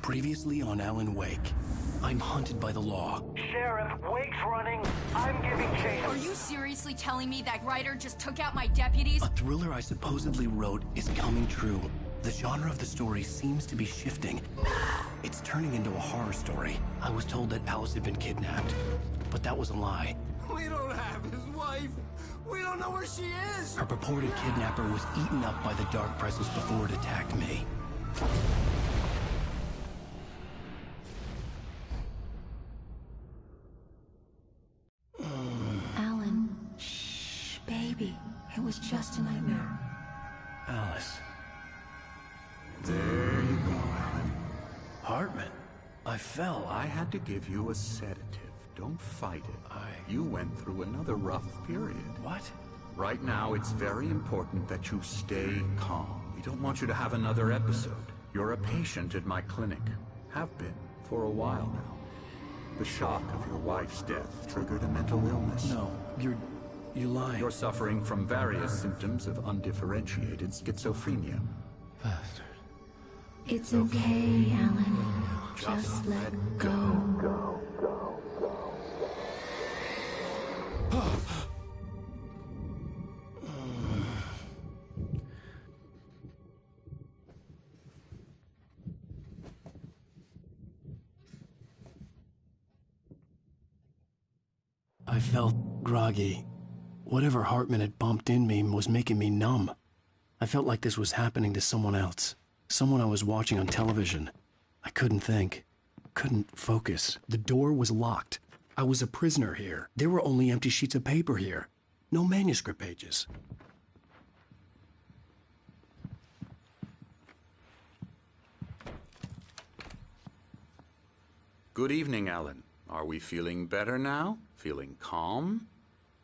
Previously on Alan Wake. I'm hunted by the law. Sheriff, Wake's running. I'm giving chase. Are you seriously telling me that writer just took out my deputies? A thriller I supposedly wrote is coming true. The genre of the story seems to be shifting. It's turning into a horror story. I was told that Alice had been kidnapped, but that was a lie. We don't have his wife. We don't know where she is. Her purported kidnapper was eaten up by the dark presence before it attacked me. Alan, shh, baby. It was just a nightmare. Alice. There you go, Alan. Hartman. I fell. I had to give you a sedative. Don't fight it. You went through another rough period. What? Right now, it's very important that you stay calm. We don't want you to have another episode. You're a patient at my clinic. Have been for a while now. The shock of your wife's death triggered a mental illness. No, you're lying. You're suffering from various symptoms of undifferentiated schizophrenia. Bastard. It's okay, Alan. Just let go. I felt groggy. Whatever Hartman had bumped in me was making me numb. I felt like this was happening to someone else. Someone I was watching on television. I couldn't think. Couldn't focus. The door was locked. I was a prisoner here. There were only empty sheets of paper here. No manuscript pages. Good evening, Alan. Are we feeling better now? Feeling calm?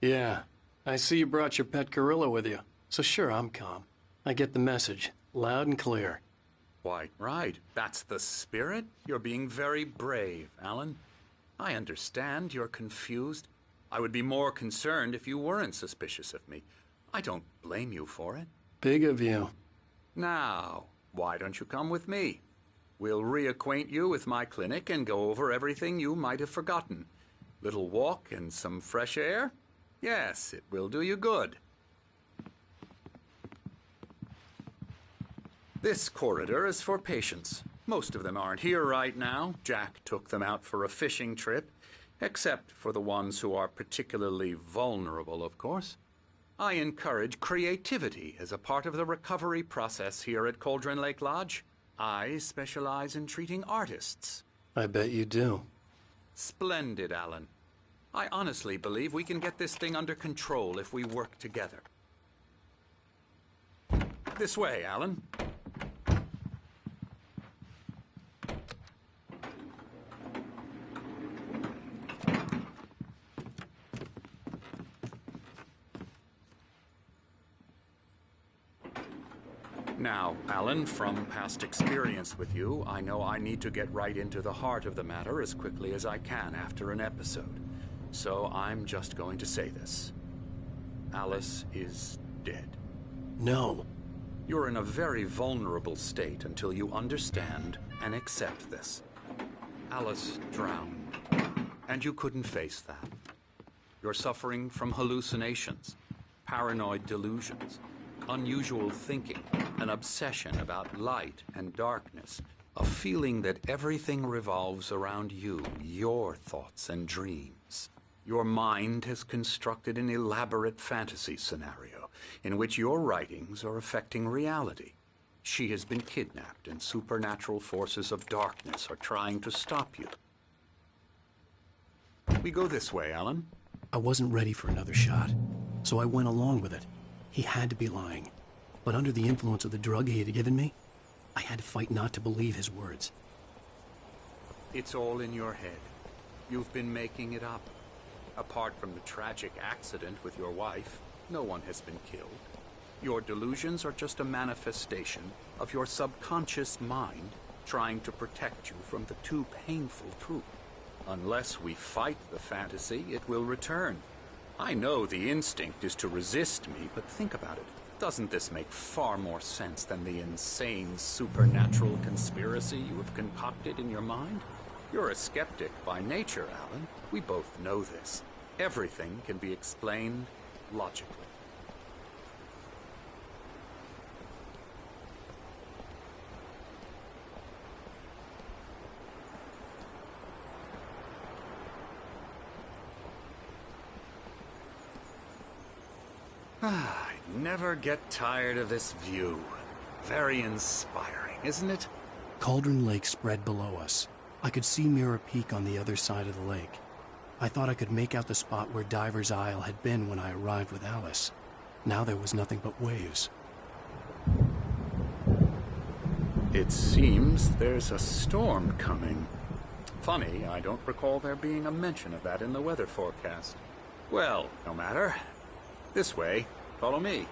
Yeah. I see you brought your pet gorilla with you. So sure, I'm calm. I get the message. Loud and clear. Why, right. That's the spirit. You're being very brave, Alan. I understand you're confused. I would be more concerned if you weren't suspicious of me. I don't blame you for it. Big of you. Now, why don't you come with me? We'll reacquaint you with my clinic and go over everything you might have forgotten. Little walk and some fresh air? Yes, it will do you good. This corridor is for patients. Most of them aren't here right now. Jack took them out for a fishing trip, except for the ones who are particularly vulnerable, of course. I encourage creativity as a part of the recovery process here at Cauldron Lake Lodge. I specialize in treating artists. I bet you do. Splendid, Alan. I honestly believe we can get this thing under control if we work together. This way, Alan. Now, Alan, from past experience with you, I know I need to get right into the heart of the matter as quickly as I can after an episode. So I'm just going to say this. Alice is dead. No. You're in a very vulnerable state until you understand and accept this. Alice drowned, and you couldn't face that. You're suffering from hallucinations, paranoid delusions, unusual thinking, an obsession about light and darkness, a feeling that everything revolves around you, your thoughts and dreams. Your mind has constructed an elaborate fantasy scenario in which your writings are affecting reality. She has been kidnapped and supernatural forces of darkness are trying to stop you. We go this way, Alan. I wasn't ready for another shot, so I went along with it. He had to be lying. But under the influence of the drug he had given me, I had to fight not to believe his words. It's all in your head. You've been making it up. Apart from the tragic accident with your wife, no one has been killed. Your delusions are just a manifestation of your subconscious mind trying to protect you from the too painful truth. Unless we fight the fantasy, it will return. I know the instinct is to resist me, but think about it. Doesn't this make far more sense than the insane supernatural conspiracy you have concocted in your mind? You're a skeptic by nature, Alan. We both know this. Everything can be explained logically. I never get tired of this view. Very inspiring, isn't it? Cauldron Lake spread below us. I could see Mirror Peak on the other side of the lake. I thought I could make out the spot where Diver's Isle had been when I arrived with Alice. Now there was nothing but waves. It seems there's a storm coming. Funny, I don't recall there being a mention of that in the weather forecast. Well, no matter. This way. Follow me.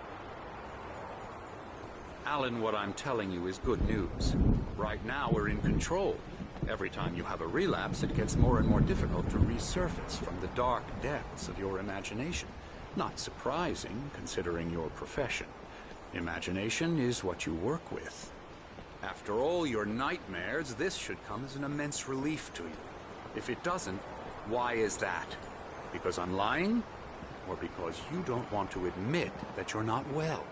Alan, what I'm telling you is good news. Right now, we're in control. Every time you have a relapse, it gets more and more difficult to resurface from the dark depths of your imagination. Not surprising, considering your profession. Imagination is what you work with. After all your nightmares, this should come as an immense relief to you. If it doesn't, why is that? Because I'm lying? Or because you don't want to admit that you're not well?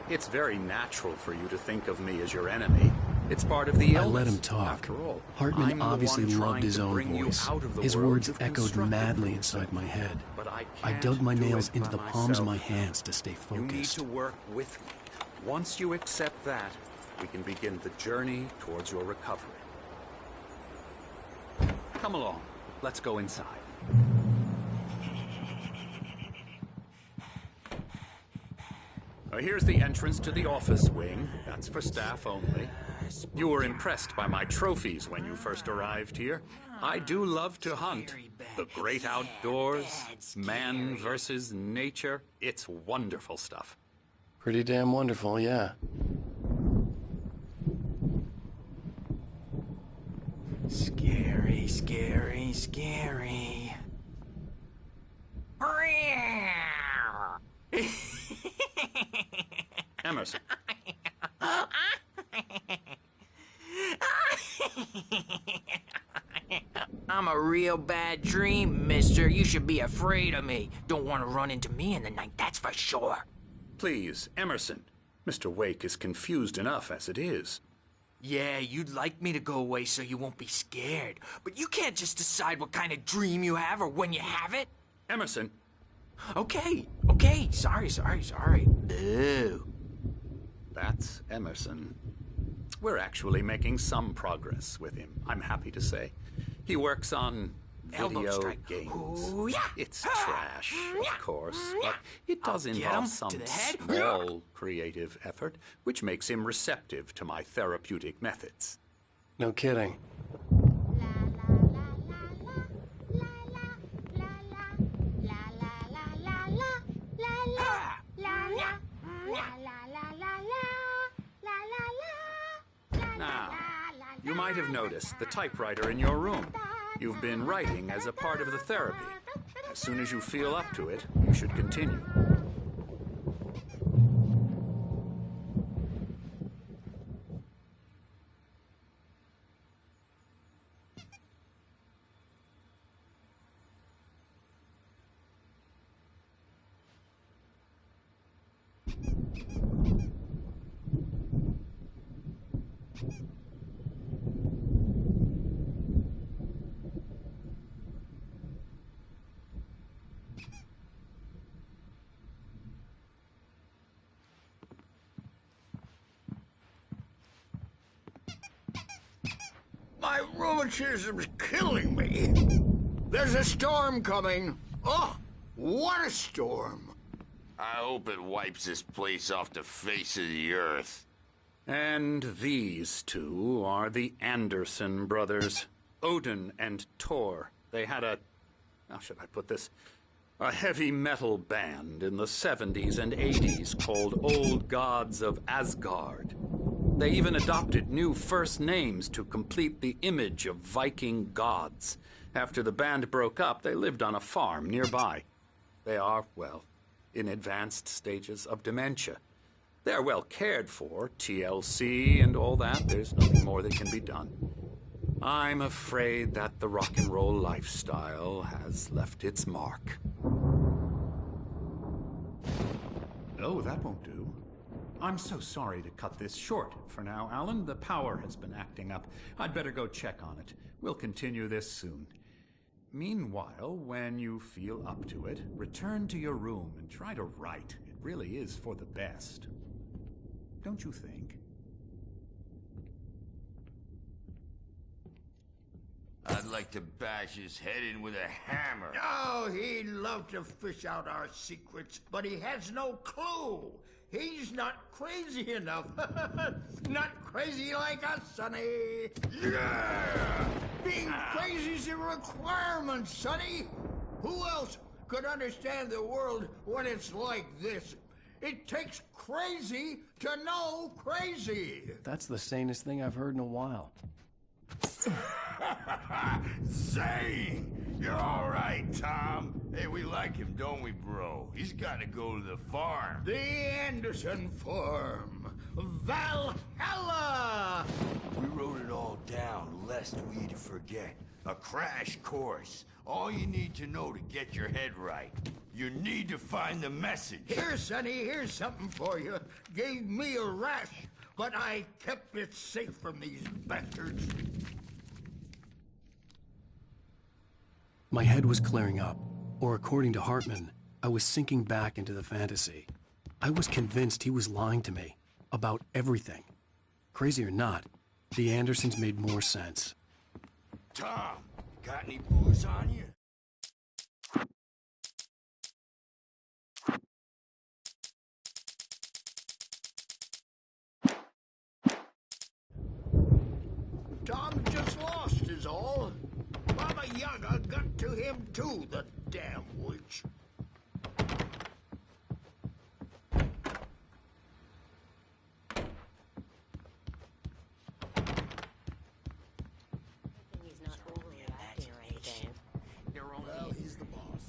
It's very natural for you to think of me as your enemy. It's part of the illness. I let him talk. After all, Hartman obviously loved his own voice. His words echoed constructed madly from inside yourself. my head. But I I can't dug my do nails it into by the palms of my myself. hands to stay You need focused. to work with me. Once you accept that, we can begin the journey towards your recovery. Come along. Let's go inside. Here's the entrance to the office wing. That's for staff only. You were impressed by my trophies when you first arrived here. I do love to hunt. The great outdoors, man versus nature. It's wonderful stuff. Pretty damn wonderful, yeah. Scary, scary, scary. Emerson. I'm a real bad dream, mister. You should be afraid of me. Don't want to run into me in the night, that's for sure. Please, Emerson. Mr. Wake is confused enough as it is. Yeah, you'd like me to go away so you won't be scared. But you can't just decide what kind of dream you have or when you have it. Emerson. Okay, sorry. Boo. That's Emerson. We're actually making some progress with him, I'm happy to say. He works on Elbow video strike. games. Ooh, yeah. It's trash, of course, but it does I'll get involve him some to the head. small creative effort, which makes him receptive to my therapeutic methods. No kidding. Now, you might have noticed the typewriter in your room. You've been writing as a part of the therapy. As soon as you feel up to it, you should continue. My rheumatism's killing me. There's a storm coming. Oh, what a storm. I hope it wipes this place off the face of the earth. And these two are the Anderson brothers, Odin and Tor. They had how should I put this? A heavy metal band in the 70s and 80s called Old Gods of Asgard. They even adopted new first names to complete the image of Viking gods. After the band broke up, they lived on a farm nearby. They are, well, in advanced stages of dementia. They're well cared for, TLC and all that. There's nothing more that can be done. I'm afraid that the rock and roll lifestyle has left its mark. Oh, that won't do. I'm so sorry to cut this short for now, Alan. The power has been acting up. I'd better go check on it. We'll continue this soon. Meanwhile, when you feel up to it, return to your room and try to write. It really is for the best. Don't you think? I'd like to bash his head in with a hammer. Oh, he'd love to fish out our secrets, but he has no clue. He's not crazy enough. Not crazy like us, Sonny. Yeah! Being crazy's a requirement, Sonny. Who else could understand the world when it's like this? It takes crazy to know crazy. That's the sanest thing I've heard in a while. Zane! You're all right, Tom. Hey, we like him, don't we, bro? He's got to go to the farm. The Anderson farm. Valhalla! We wrote it all down, lest we forget. A crash course. All you need to know to get your head right. You need to find the message. Here, Sonny, here's something for you. Gave me a rash, but I kept it safe from these bastards. My head was clearing up, or according to Hartman, I was sinking back into the fantasy. I was convinced he was lying to me about everything. Crazy or not, the Andersons made more sense. Tom, got any booze on you? Tom just lost is all. Baba Yaga got to him too, the damn witch. He's not overreacting or anything. Well, he's the boss.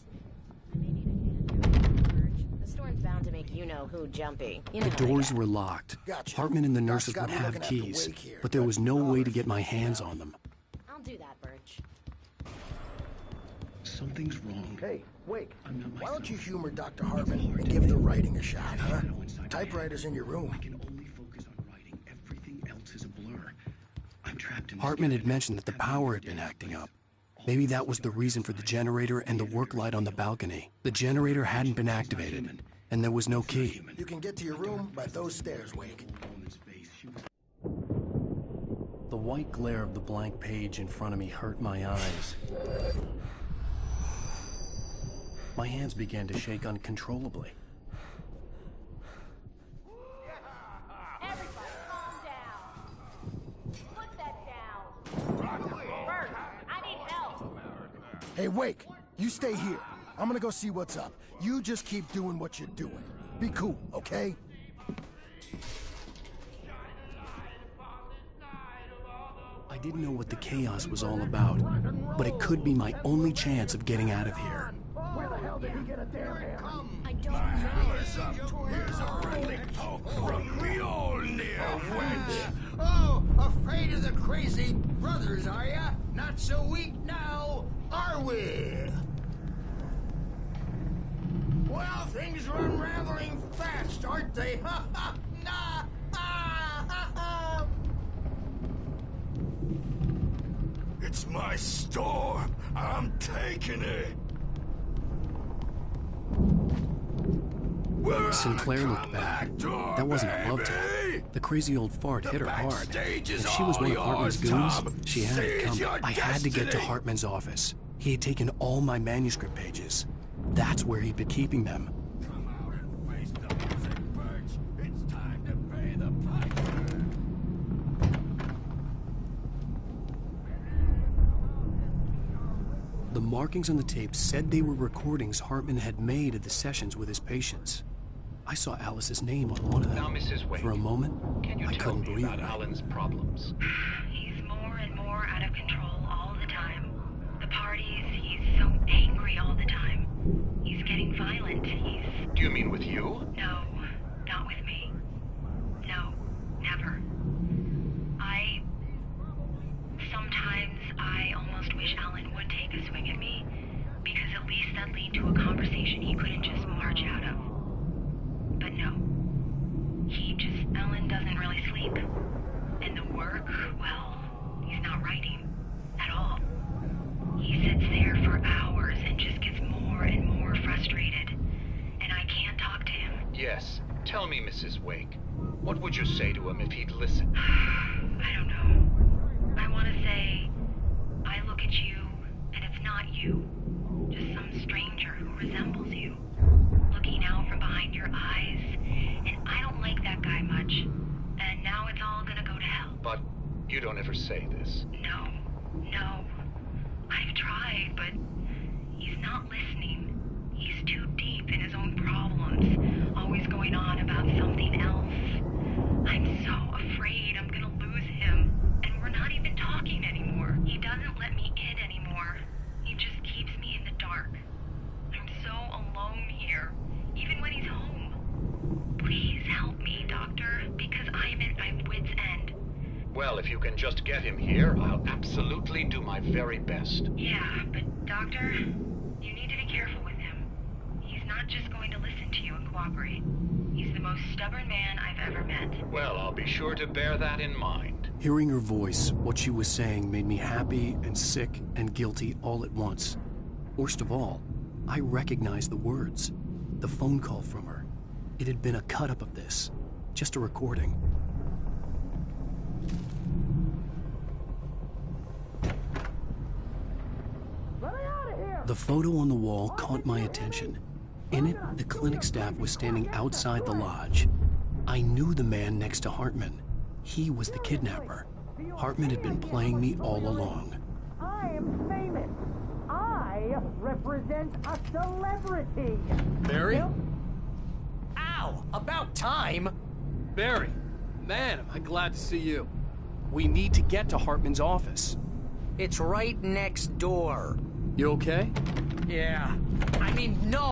The storm's bound to make you-know-who jumpy. You know The how they doors get. were locked. Gotcha. Hartman and the Doc's nurses got would me have looking at the keys, wake here, but there was no but- way to get my hands on them. I'll do that, Birch. Something's wrong. Hey, Wake, I'm not why myself. don't you humor Dr. Hartman and give the writing a shot, huh? Typewriter's in your room. I can only focus on writing. Everything else is a blur. I'm trapped in Hartman had mentioned that the power had been acting up. Maybe that was the reason for the generator and the work light on the balcony. The generator hadn't been activated, and there was no key. You can get to your room by those stairs, Wake. The white glare of the blank page in front of me hurt my eyes. My hands began to shake uncontrollably. Everybody, calm down. Put that down. Bert, I need help. Hey, Wake, you stay here. I'm gonna go see what's up. You just keep doing what you're doing. Be cool, okay? I didn't know what the chaos was all about, but it could be my only chance of getting out of here. Where the hell did he get a damn hammer? I don't know. Here's a relic From Mjolnir, wench! Oh, afraid of the crazy brothers, are ya? Not so weak now, are we? Well, things are unraveling fast, aren't they? Ha ha! Nah! Ah, ha, ha. It's my storm. I'm taking it. We're Sinclair looked back. That wasn't a love tap. The crazy old fart hit her hard. If she was one of Hartman's goons, she had it coming. I had to get to Hartman's office. He had taken all my manuscript pages. That's where he'd been keeping them. Come out and face the music, Birch. It's time to pay the piper. The markings on the tape said they were recordings Hartman had made at the sessions with his patients. I saw Alice's name on one of them. Now, Mrs. Wake, For a moment, can you I tell couldn't me breathe about right. Alan's problems? He's more and more out of control all the time. The parties, he's so angry all the time. He's getting violent. Do you mean with you? No, not with me. sleep. And the work, well, he's not writing at all. He sits there for hours and just gets more and more frustrated. And I can't talk to him. Yes. Tell me, Mrs. Wake. What would you say to him if he'd listen? I don't know. I want to say, I look at you, and it's not you. Just some stranger who resembles you. Looking out from behind your eyes. And I don't like that guy much. And now it's all gonna go to hell. But you don't ever say this. No. I've tried, but he's not listening. He's too deep in his own problems, always going on about something else. I'm so afraid I'm gonna lose him, and we're not even talking anymore. He doesn't let me in anymore. He just keeps me in the dark. I'm so alone here, even when he's home. Please help me, Doctor, because I'm at my wit's end. Well, if you can just get him here, I'll absolutely do my very best. Yeah, but Doctor, you need to be careful with him. He's not just going to listen to you and cooperate. He's the most stubborn man I've ever met. Well, I'll be sure to bear that in mind. Hearing her voice, what she was saying made me happy and sick and guilty all at once. Worst of all, I recognized the words. The phone call from her. It had been a cut-up of this. Just a recording. The photo on the wall caught my attention. In it, the clinic staff was standing outside the lodge. I knew the man next to Hartman. He was the kidnapper. Hartman had been playing me all along. I am famous. I represent a celebrity. Barry? Ow! About time! Barry, man, am I glad to see you. We need to get to Hartman's office. It's right next door. You okay? Yeah. I mean, no!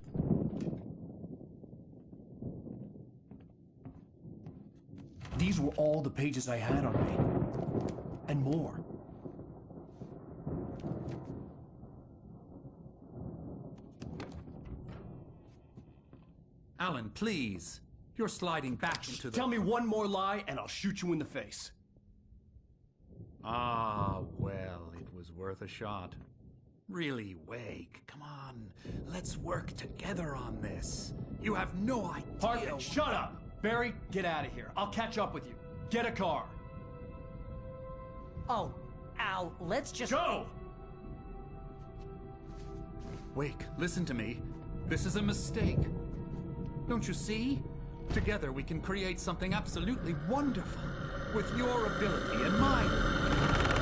These were all the pages I had on me. And more. Alan, please. You're sliding back into the... Tell me one more lie and I'll shoot you in the face. Ah, well, it was worth a shot. Really, Wake, come on. Let's work together on this. You have no idea... Hartman, shut up! Barry, get out of here. I'll catch up with you. Get a car. Oh, Al, let's just... Go! Wake, listen to me. This is a mistake. Don't you see? Together we can create something absolutely wonderful. With your ability and mine.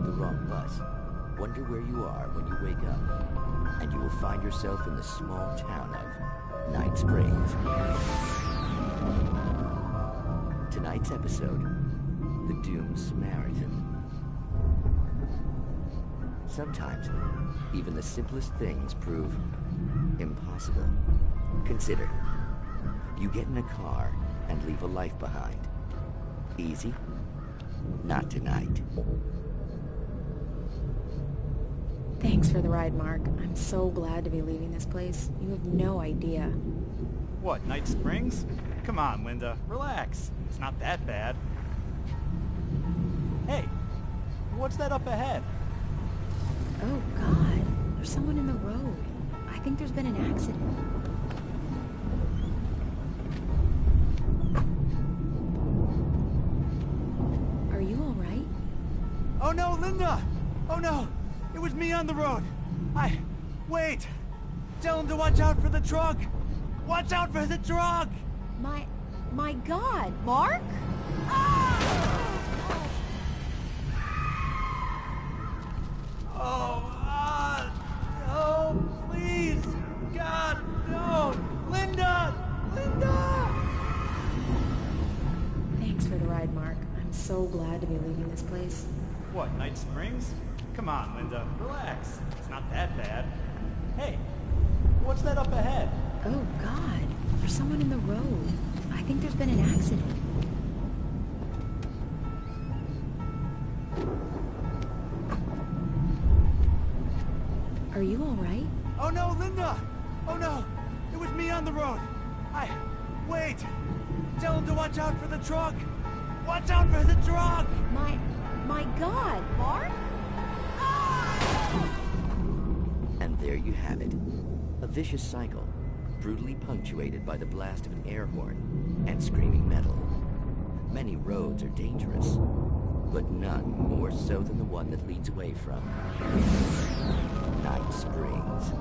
boarded the wrong bus. Wonder where you are when you wake up, and you will find yourself in the small town of Night Springs. Tonight's episode, The Doomed Samaritan. Sometimes, even the simplest things prove impossible. Consider, you get in a car and leave a life behind. Easy? Not tonight. Thanks for the ride, Mark. I'm so glad to be leaving this place. You have no idea. What, Night Springs? Come on, Linda. Relax. It's not that bad. Hey, what's that up ahead? Oh, God. There's someone in the road. I think there's been an accident. Are you all right? Oh no, Linda! Oh no! It was me on the road! Wait! Tell him to watch out for the truck! Watch out for the truck! My God, Mark? No, please! God, no! Linda! Linda! Thanks for the ride, Mark. I'm so glad to be leaving this place. What, Night Springs? Come on, Linda. Relax. It's not that bad. Hey, what's that up ahead? Oh, God. There's someone in the road. I think there's been an accident. Are you all right? Oh no, Linda! Oh no! It was me on the road! Wait! Tell him to watch out for the truck! Watch out for the truck! My God, Mark? And there you have it. A vicious cycle, brutally punctuated by the blast of an air horn and screaming metal. Many roads are dangerous, but none more so than the one that leads away from Night Springs.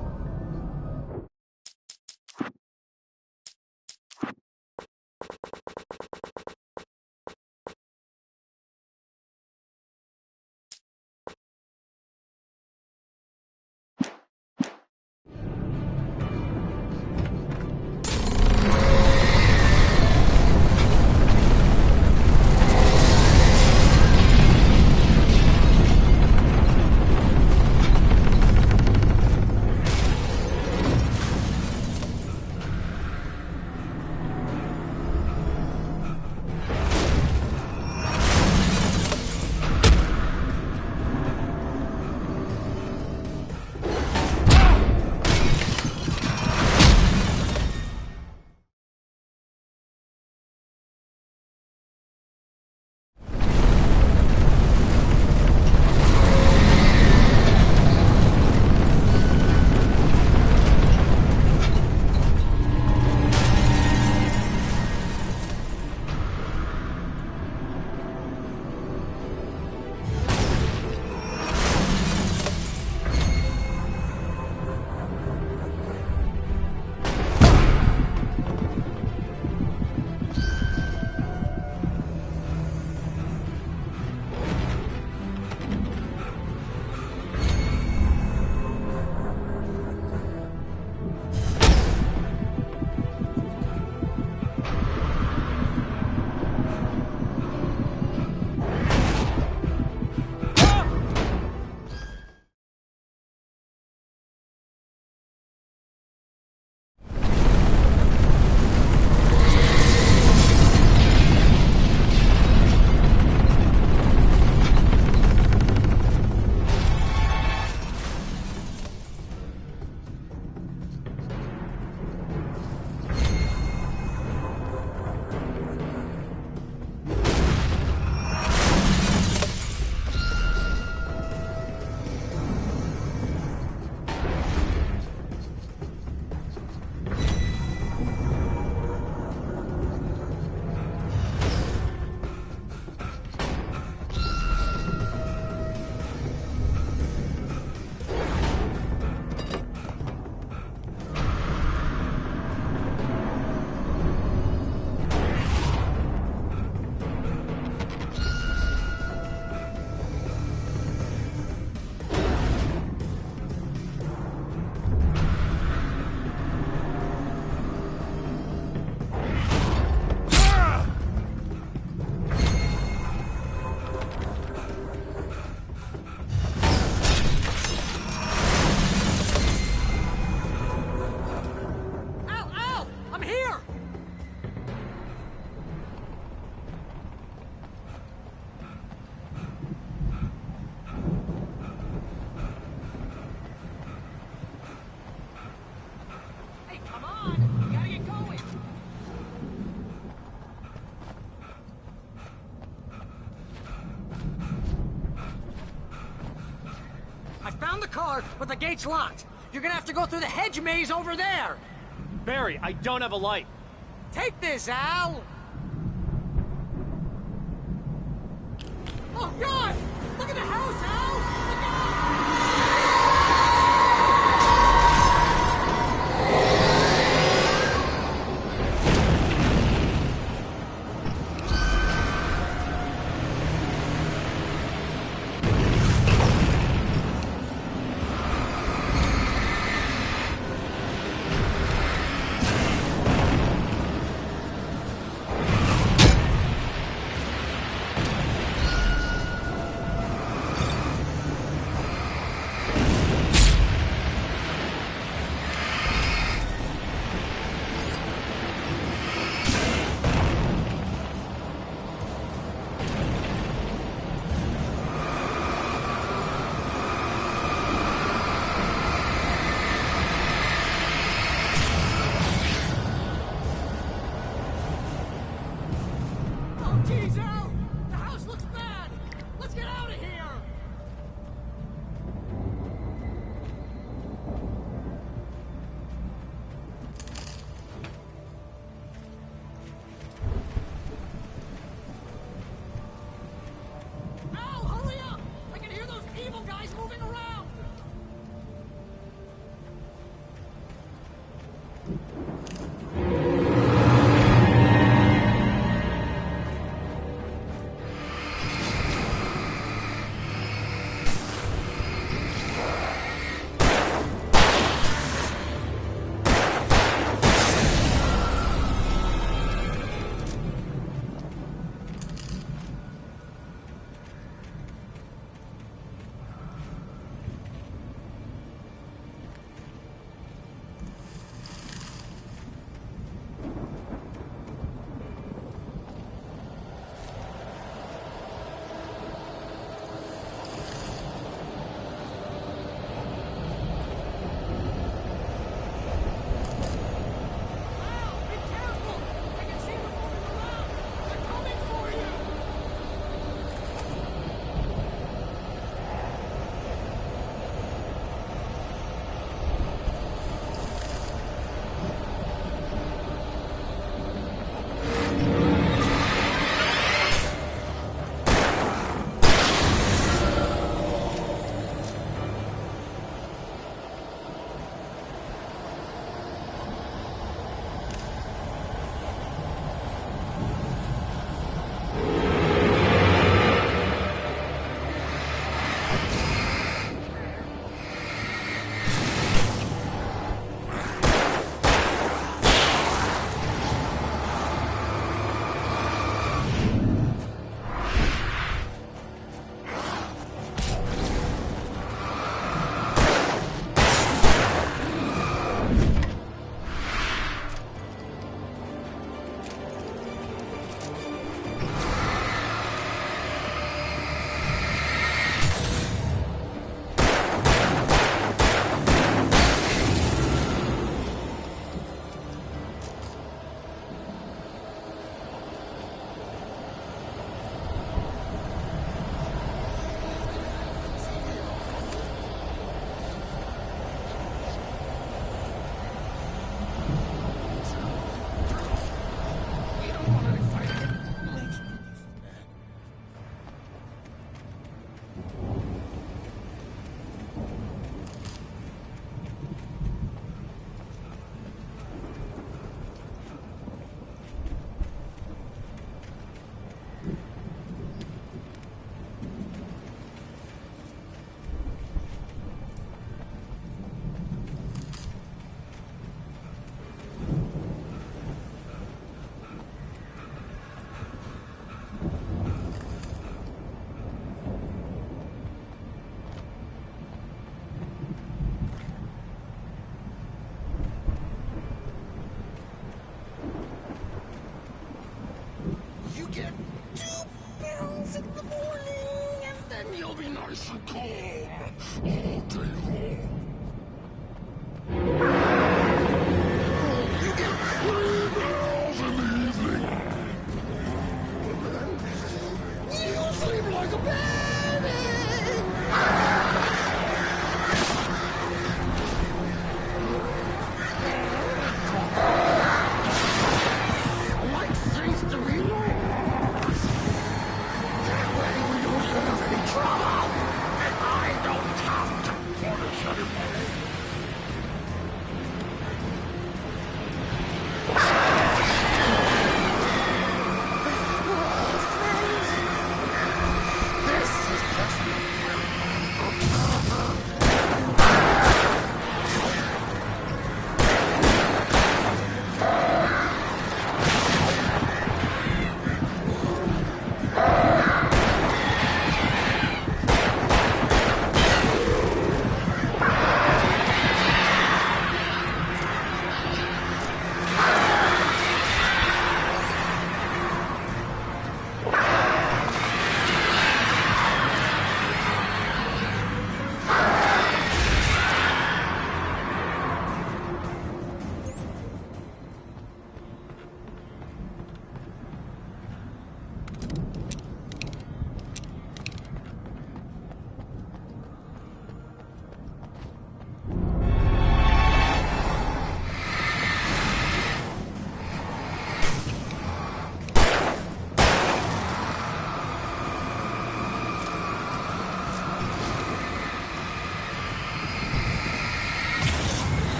I found the car, but the gate's locked. You're gonna have to go through the hedge maze over there. Barry, I don't have a light. Take this, Al! Oh, God! Look at the house, Al! Look out! Jeez, Al! The house looks bad! Let's get out of here! Al, hurry up! I can hear those evil guys moving around! nice and calm all day long. You get 3 bells in the evening. You sleep like a baby.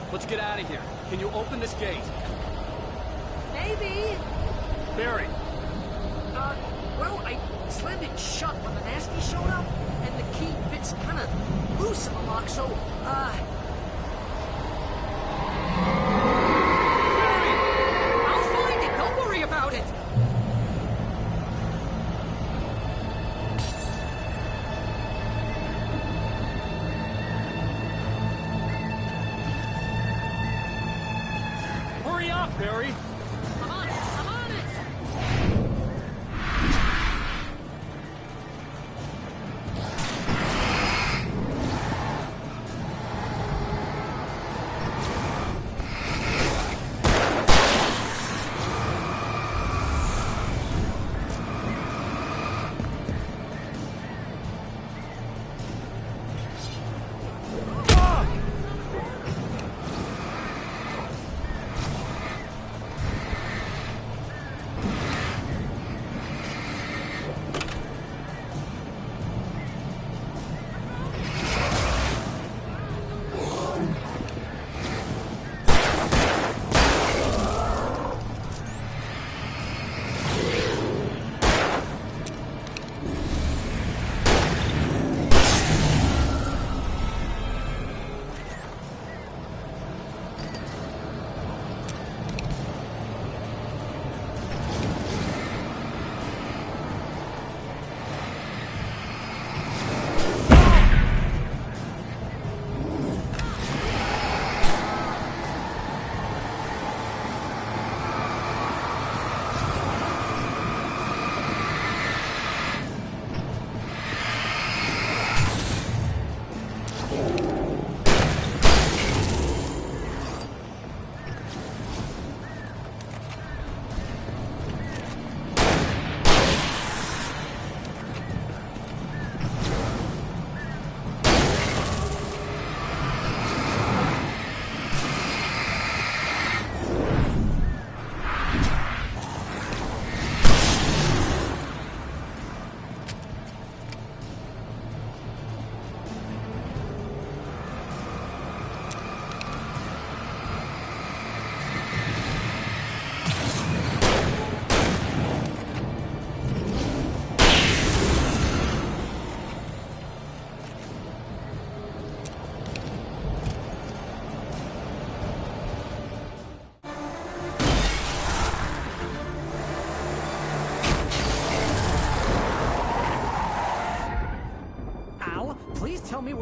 Let's get out of here. Can you open this gate? Maybe. Barry. Well, I slammed it shut when the Nasty showed up, and the key fits kind of loose in the lock, so, Barry! I'll find it! Don't worry about it! Hurry up, Barry! I'm on it! I'm on it!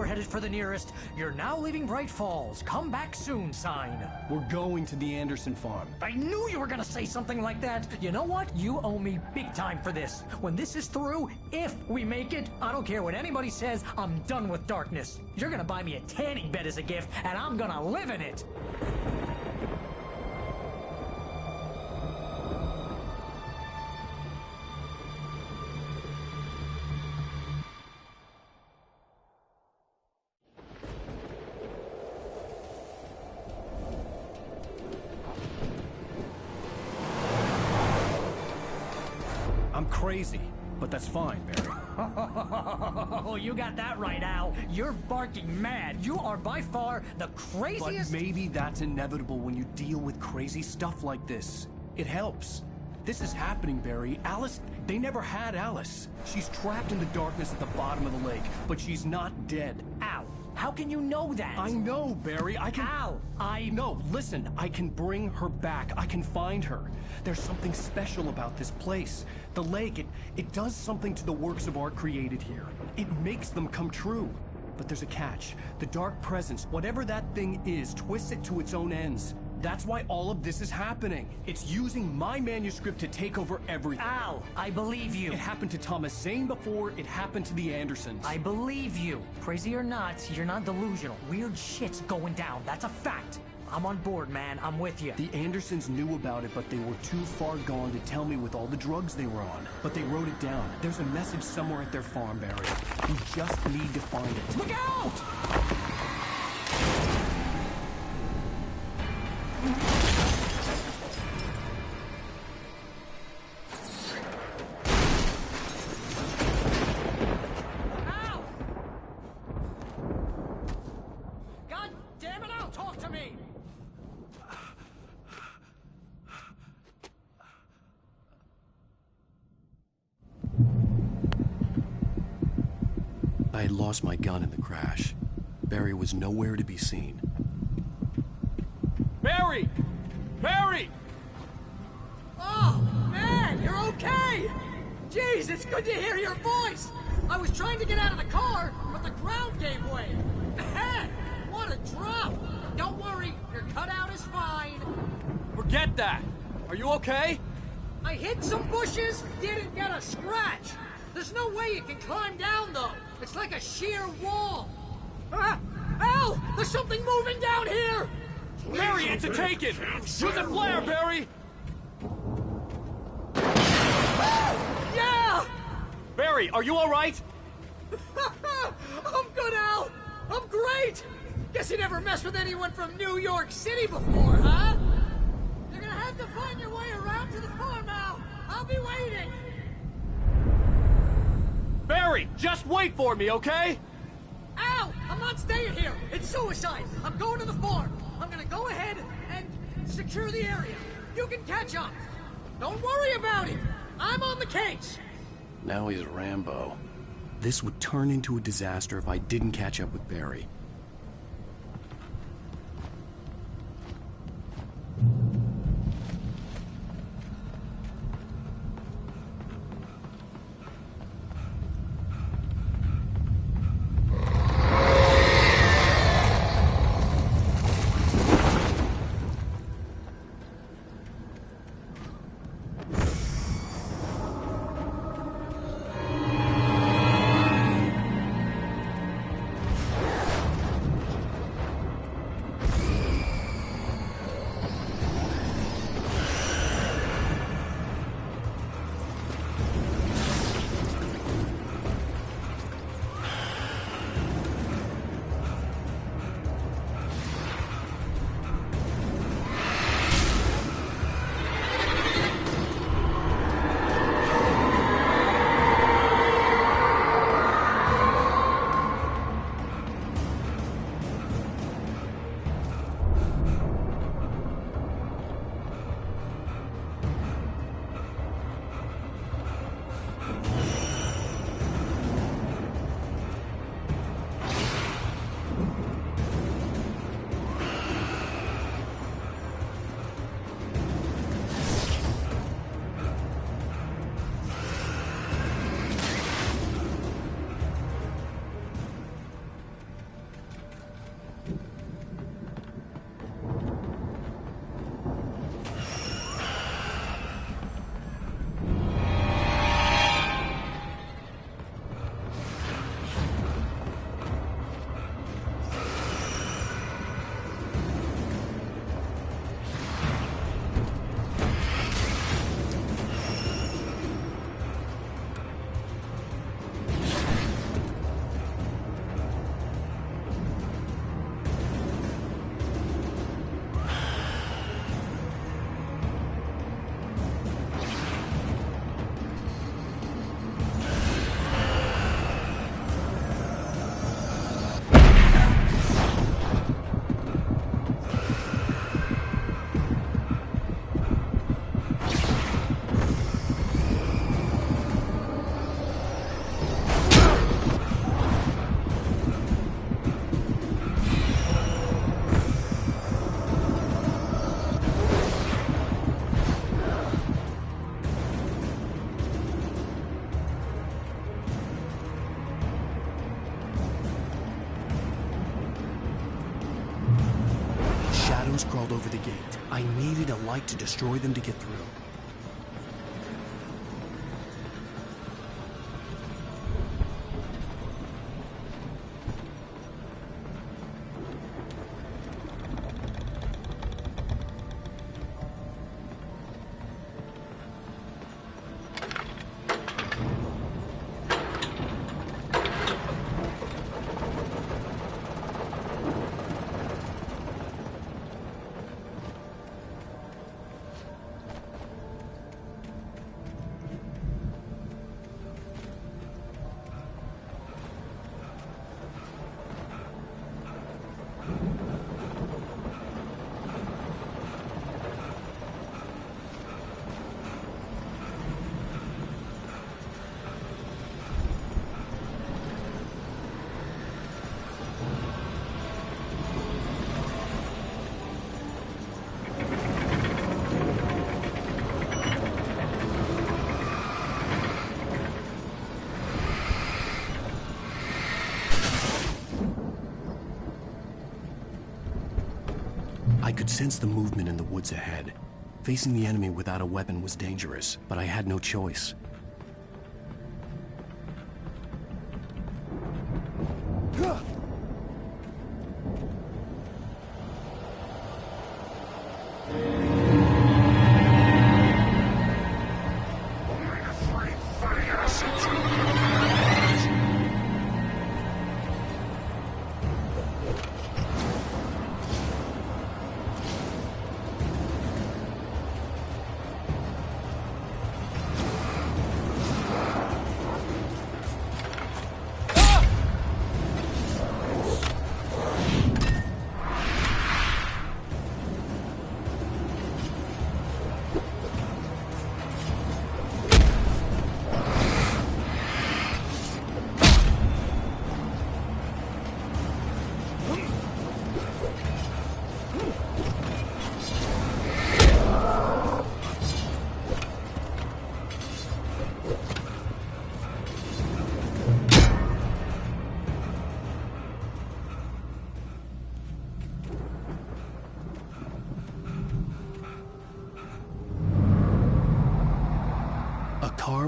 we're headed for the nearest "You're now leaving Bright Falls. Come back soon" sign. We're going to the Anderson farm. I knew you were gonna say something like that. You know what? You owe me big time for this. When this is through, if we make it, I don't care what anybody says, I'm done with darkness. You're gonna buy me a tanning bed as a gift, and I'm gonna live in it. I'm crazy, but that's fine, Barry. Oh, you got that right, Al. You're barking mad. You are by far the craziest... But maybe that's inevitable when you deal with crazy stuff like this. It helps. This is happening, Barry. Alice, they never had Alice. She's trapped in the darkness at the bottom of the lake, but she's not dead. Al, how can you know that? I know, Barry. I can... Al, No, listen. I can bring her back. I can find her. There's something special about this place. The lake, it does something to the works of art created here. It makes them come true. But there's a catch. The dark presence, whatever that thing is, twists it to its own ends. That's why all of this is happening. It's using my manuscript to take over everything. Al, I believe you. It happened to Thomas Zane before, it happened to the Andersons. I believe you. Crazy or not, you're not delusional. Weird shit's going down. That's a fact. I'm on board, man. I'm with you. The Andersons knew about it, but they were too far gone to tell me with all the drugs they were on. But they wrote it down. There's a message somewhere at their farm, Barry. We just need to find it. Look out! Ow! God damn it, Al, talk to me! I had lost my gun in the crash. Barry was nowhere to be seen. Barry! Barry! Oh, man, you're okay! Jeez, it's good to hear your voice! I was trying to get out of the car, but the ground gave way. Man, what a drop! Don't worry, your cutout is fine. Forget that! Are you okay? I hit some bushes, didn't get a scratch. There's no way you can climb down, though. It's like a sheer wall. Ah! Al! There's something moving down here! Barry, it's a Taken! Use a flare, Barry! Yeah! Barry, are you alright? I'm good, Al! I'm great! Guess you never messed with anyone from New York City before, huh? You're gonna have to find your way around to the farm, Al. I'll be waiting. Barry, just wait for me, okay? Al! I'm not staying here! It's suicide! I'm going to the farm! I'm gonna go ahead and secure the area. You can catch up. Don't worry about it. I'm on the case. Now he's Rambo. This would turn into a disaster if I didn't catch up with Barry. drones crawled over the gate. I needed a light to destroy them to get through. I could sense the movement in the woods ahead. Facing the enemy without a weapon was dangerous, but I had no choice.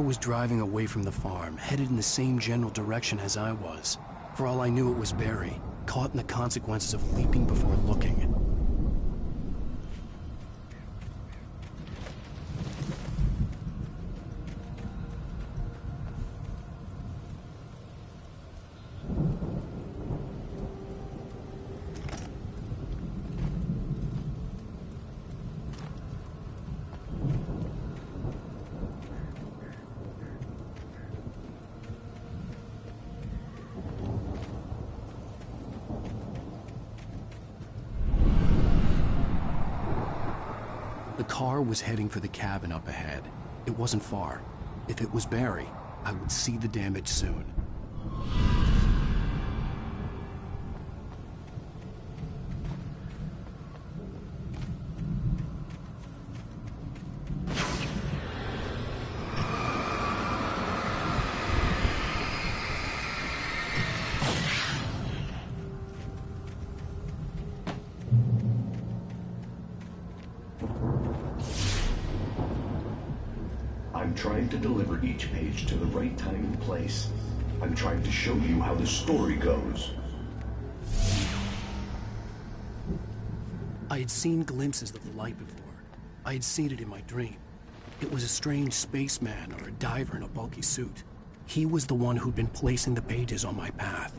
Was driving away from the farm, headed in the same general direction as I was. For all I knew, it was Barry, caught in the consequences of leaping before looking. The car was heading for the cabin up ahead. It wasn't far. If it was Barry, I would see the damage soon. I'm trying to deliver each page to the right time and place. I'm trying to show you how the story goes. I had seen glimpses of the light before. I had seen it in my dream. It was a strange spaceman or a diver in a bulky suit. He was the one who'd been placing the pages on my path.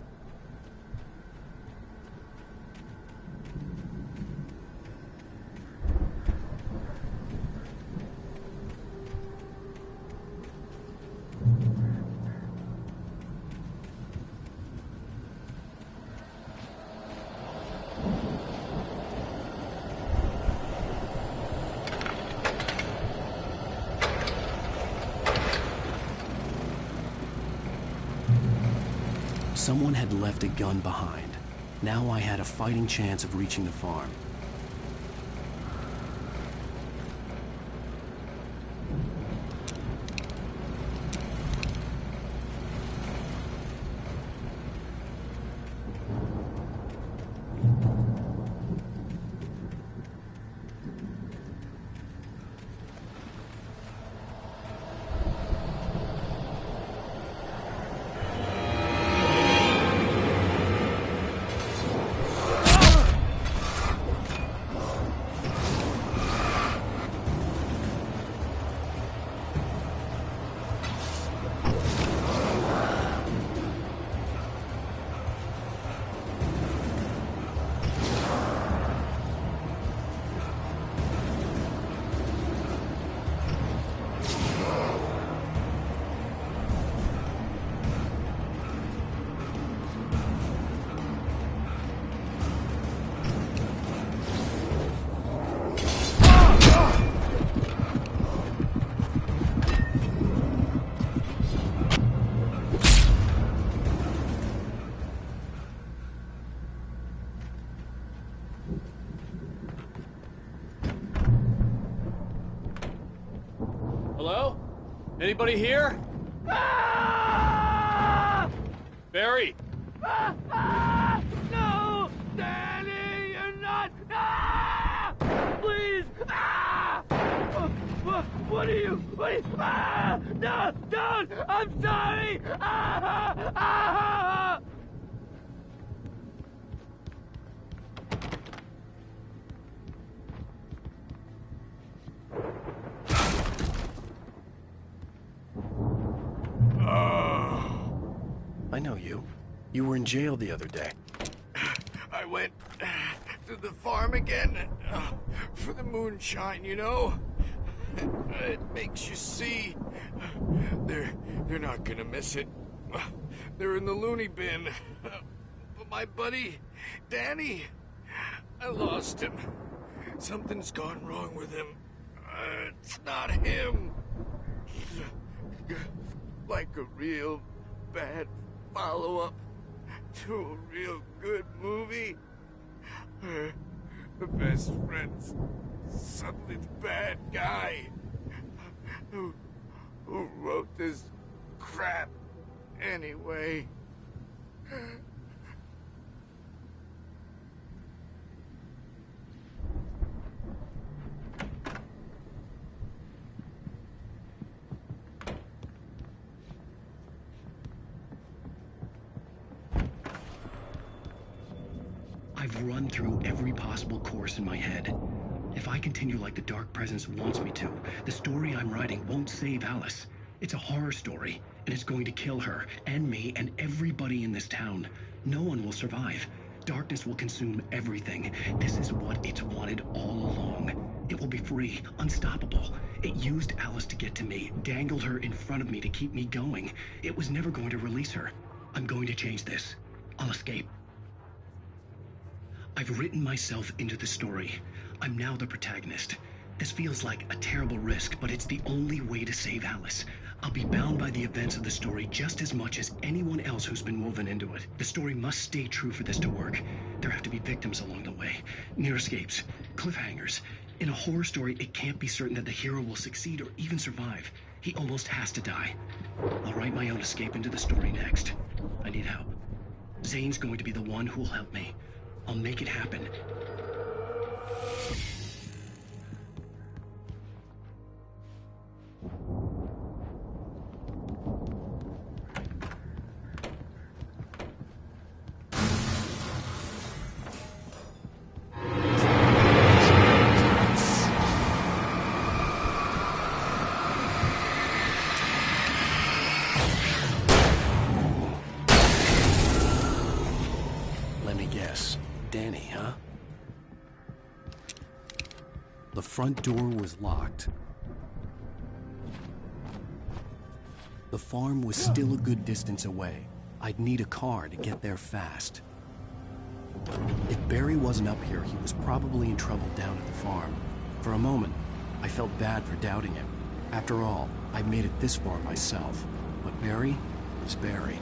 Someone had left a gun behind. Now I had a fighting chance of reaching the farm. Hello? Anybody here? Barry! No! Danny, you're not! Please! What are you? No! Don't! I'm sorry! I know you. You were in jail the other day. I went to the farm again for the moonshine, you know? It makes you see. They're not gonna miss it. They're in the loony bin. But my buddy, Danny, I lost him. Something's gone wrong with him. It's not him. Like a real bad follow-up to a real good movie. The best friend's suddenly the bad guy who wrote this crap anyway. I've run through every possible course in my head. If I continue like the Dark Presence wants me to, the story I'm writing won't save Alice. It's a horror story, and it's going to kill her, and me, and everybody in this town. No one will survive. Darkness will consume everything. This is what it's wanted all along. It will be free, unstoppable. It used Alice to get to me, dangled her in front of me to keep me going. It was never going to release her. I'm going to change this. I'll escape. I've written myself into the story. I'm now the protagonist. This feels like a terrible risk, but it's the only way to save Alice. I'll be bound by the events of the story just as much as anyone else who's been woven into it. The story must stay true for this to work. There have to be victims along the way. Near escapes. Cliffhangers. In a horror story, it can't be certain that the hero will succeed or even survive. He almost has to die. I'll write my own escape into the story next. I need help. Zane's going to be the one who'll help me. I'll make it happen. Let me guess. Danny, huh? The front door was locked. The farm was still a good distance away. I'd need a car to get there fast. If Barry wasn't up here, he was probably in trouble down at the farm. For a moment, I felt bad for doubting him. After all, I made it this far myself. But Barry was Barry.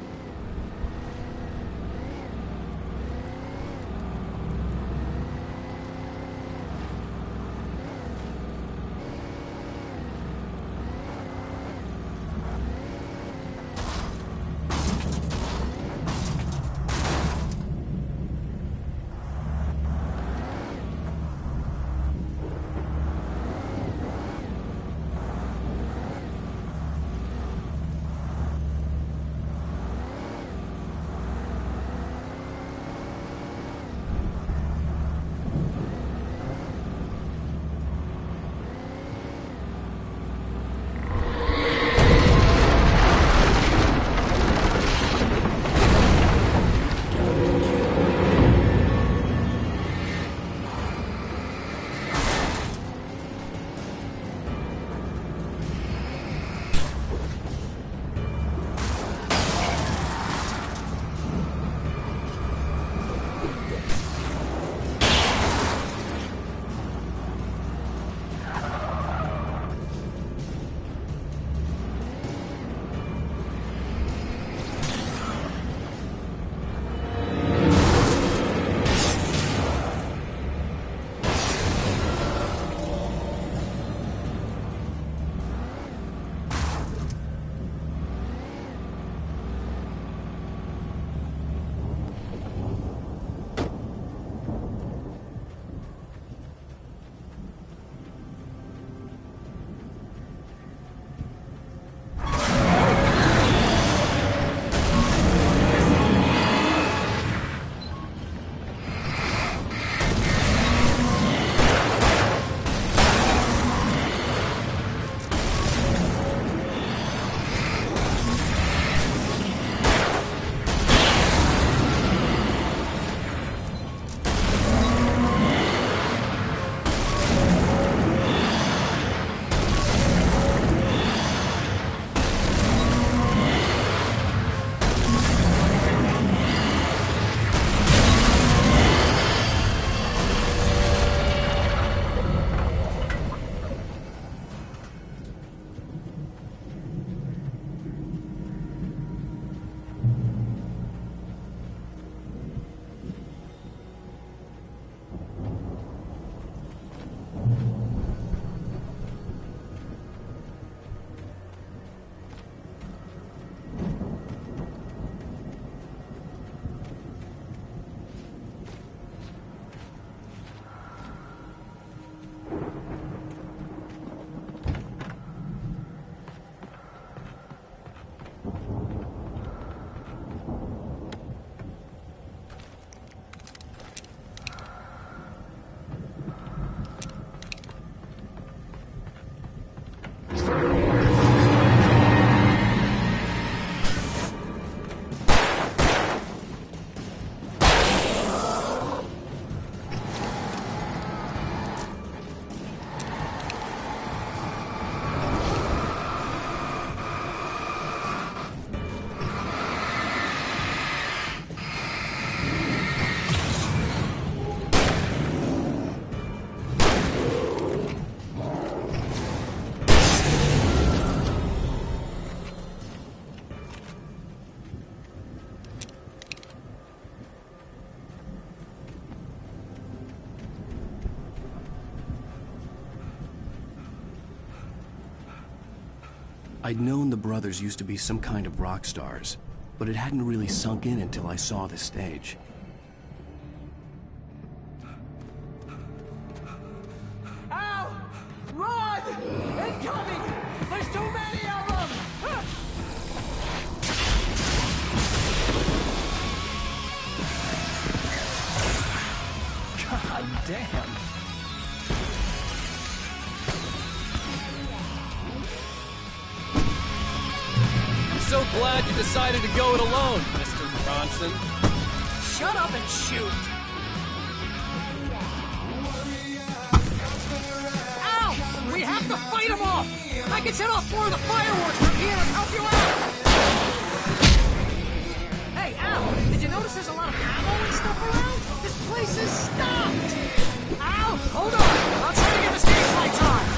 I'd known the brothers used to be some kind of rock stars, but it hadn't really sunk in until I saw the stage. Ow! Run! Incoming! There's too many of them! God damn! I'm so glad you decided to go it alone, Mr. Bronson. Shut up and shoot! Ow! We have to fight them off! I can set off more of the fireworks from here and help you out! Hey, Al, did you notice there's a lot of ammo and stuff around? This place is stopped! Al, hold on! I'll try to get the stage lights on!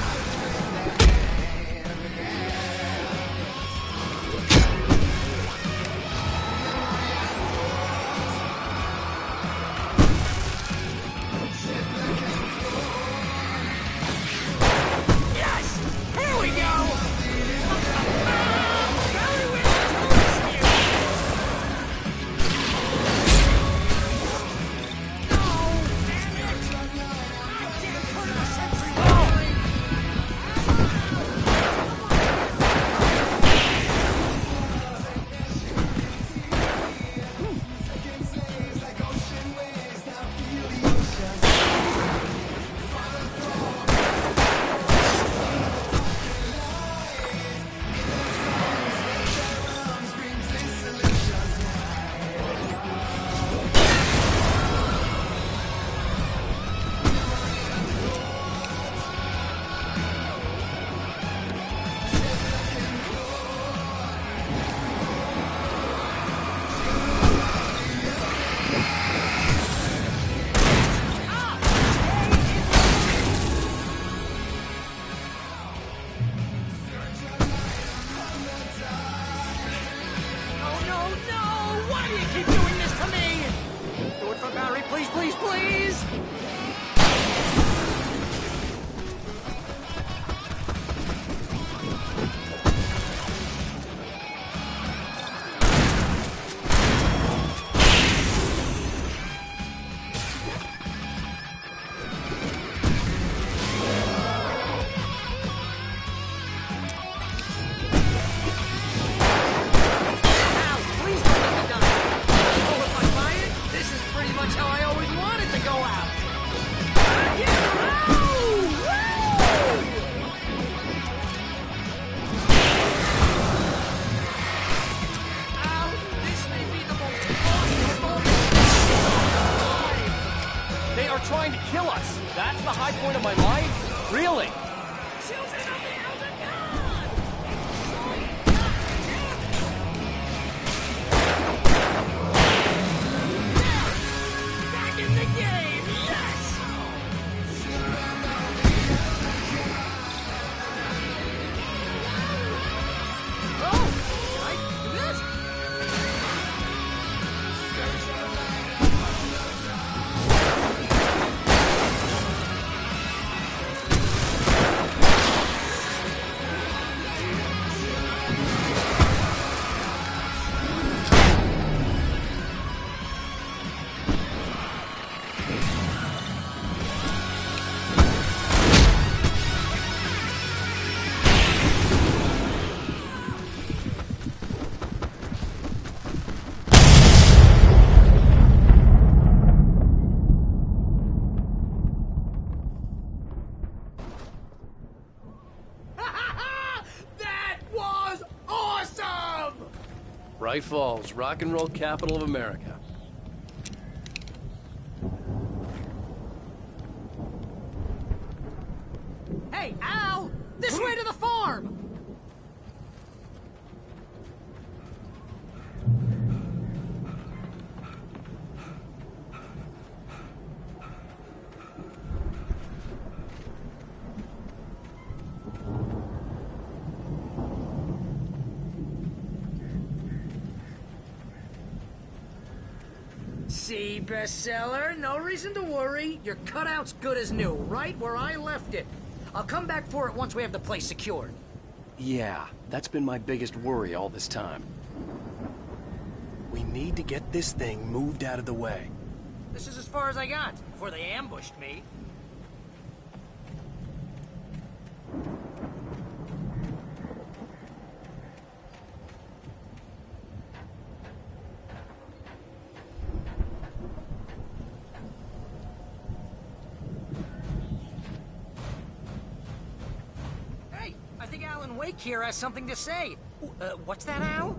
Trying to kill us. That's the high point of my life? Really? Back in the game, yes! Oh, can I do this? Bright Falls, rock and roll capital of America. Hey, Al! This way to the farm! See, bestseller? No reason to worry. Your cutout's good as new, right where I left it. I'll come back for it once we have the place secured. Yeah, that's been my biggest worry all this time. We need to get this thing moved out of the way. This is as far as I got before they ambushed me. Hey, I think Alan Wake here has something to say. What's that, Al?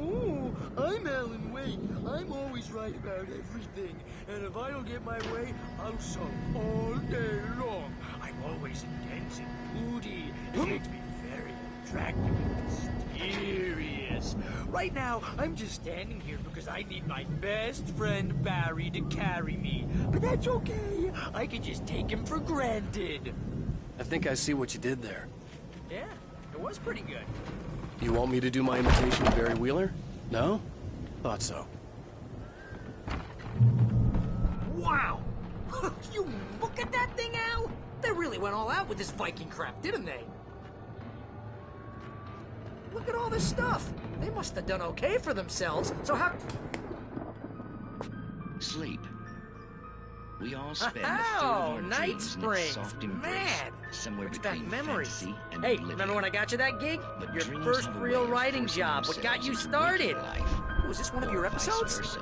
Ooh, I'm Alan Wake. I'm always right about everything. And if I don't get my way, I'll sulk all day long. I'm always intense and moody. It makes me very attractive and mysterious. Right now, I'm just standing here because I need my best friend Barry to carry me. But that's okay. I can just take him for granted. I think I see what you did there. Yeah, it was pretty good. You want me to do my imitation of Barry Wheeler? No? Thought so. Wow! You look at that thing, Al! They really went all out with this Viking crap, didn't they? Look at all this stuff. They must have done okay for themselves. So how... Sleep. We all spend a third of our Night dreams in Springs. its soft embrace, Man! somewhere Brings back between memories. fantasy and Hey, oblivion. remember when I got you that gig? But Your dreams first have a real way of writing forcing job. What got you themselves into started? waking life, Was this one of your or vice episodes? versa.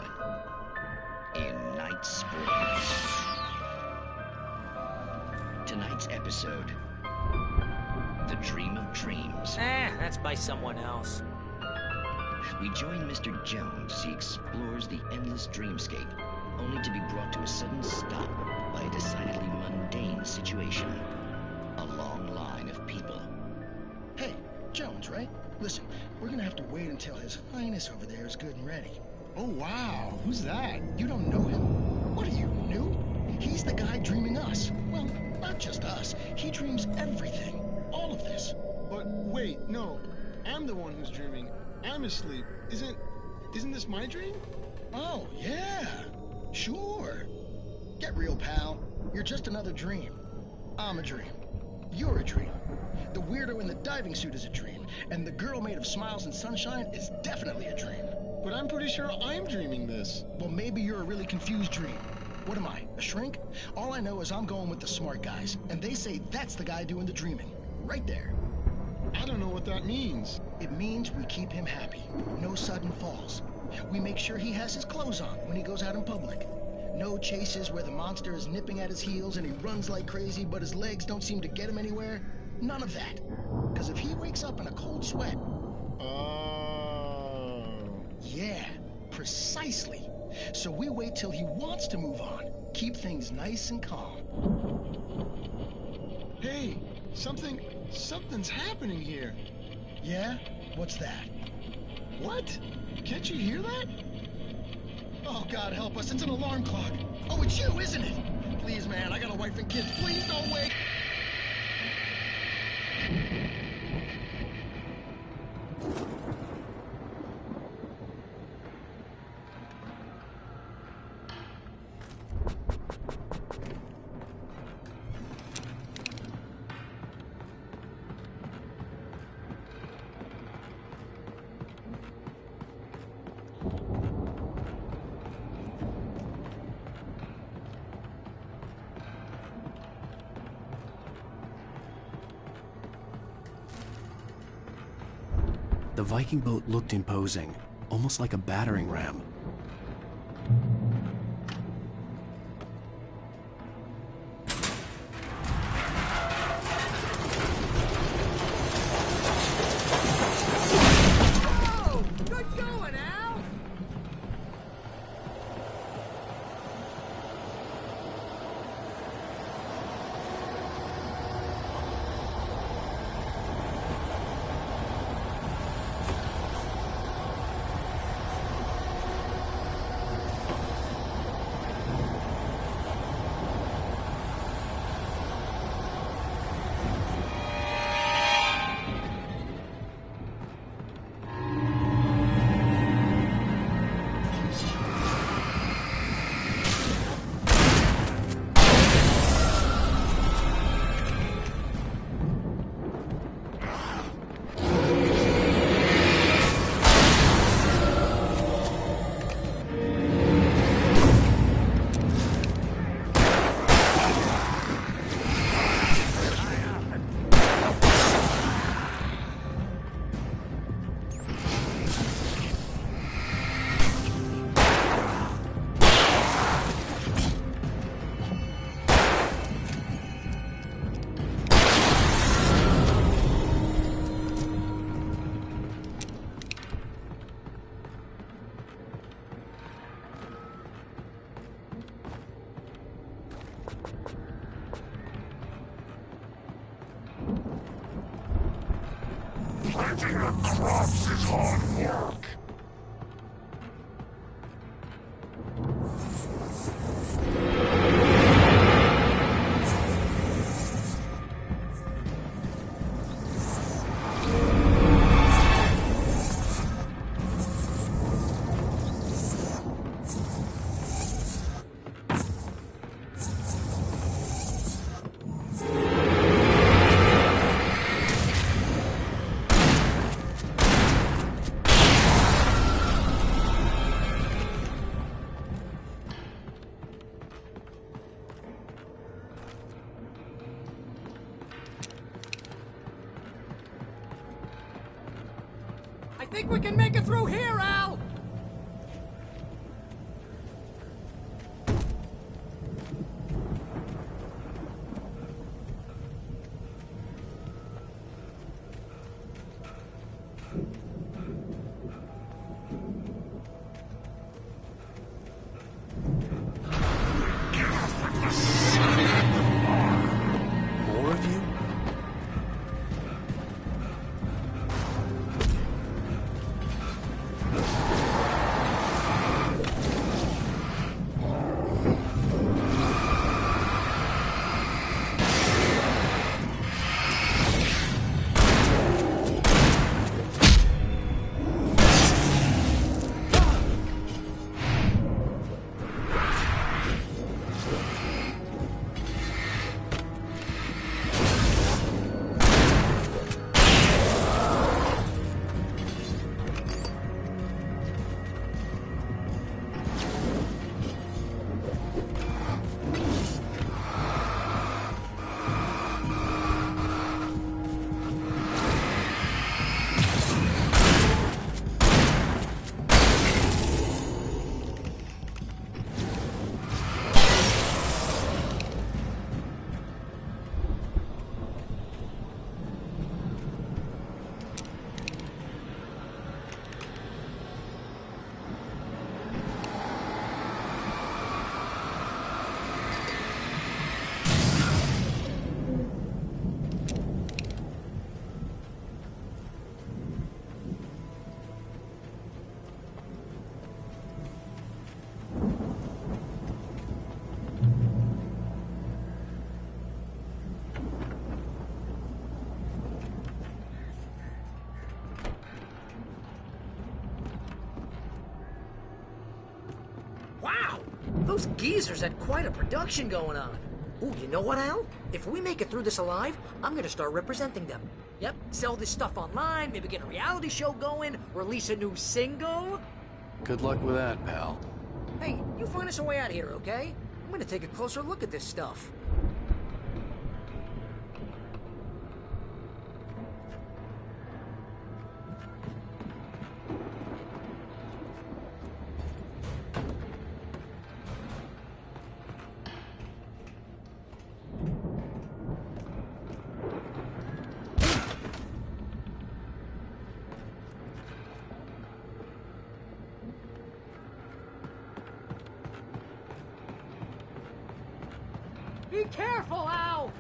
In Night Springs. Tonight's episode, The Dream of Dreams. That's by someone else. We join Mr. Jones as he explores the endless dreamscape, only to be brought to a sudden stop by a decidedly mundane situation. A long line of people. Hey, Jones, right? Listen, we're gonna have to wait until His Highness over there is good and ready. Oh, wow. Who's that? You don't know him? What are you, new? He's the guy dreaming us. Well, not just us. He dreams everything. All of this. But wait, no. I'm the one who's dreaming. I'm asleep. Isn't this my dream? Oh, yeah. Sure. Get real, pal. You're just another dream. I'm a dream. You're a dream. The weirdo in the diving suit is a dream, and the girl made of smiles and sunshine is definitely a dream. But I'm pretty sure I'm dreaming this. Well, maybe you're a really confused dream. What am I, a shrink? All I know is I'm going with the smart guys, and they say that's the guy doing the dreaming. Right there. I don't know what that means. It means we keep him happy. No sudden falls. We make sure he has his clothes on when he goes out in public. No chases where the monster is nipping at his heels and he runs like crazy, but his legs don't seem to get him anywhere. None of that. Because if he wakes up in a cold sweat... Oh... Yeah, precisely. So we wait till he wants to move on. Keep things nice and calm. Hey, something's happening here. Yeah? What's that? What? Can't you hear that? Oh, God help us, it's an alarm clock. Oh, it's you, isn't it? Please, man, I got a wife and kids. Please don't wake. The Viking boat looked imposing, almost like a battering ram. Oh, good going, Al! Planting the crops is hard work. I think we can make it through here, Al! More of you? Wow! Those geezers had quite a production going on. Ooh, you know what, Al? If we make it through this alive, I'm gonna start representing them. Yep, sell this stuff online, maybe get a reality show going, release a new single. Good luck with that, pal. Hey, you find us a way out of here, okay? I'm gonna take a closer look at this stuff. Be careful, Al!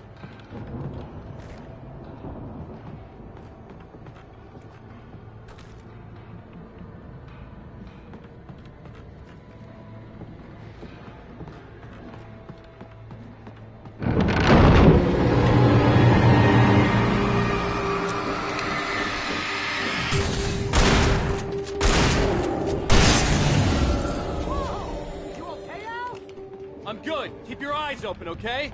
I'm good. Keep your eyes open, okay?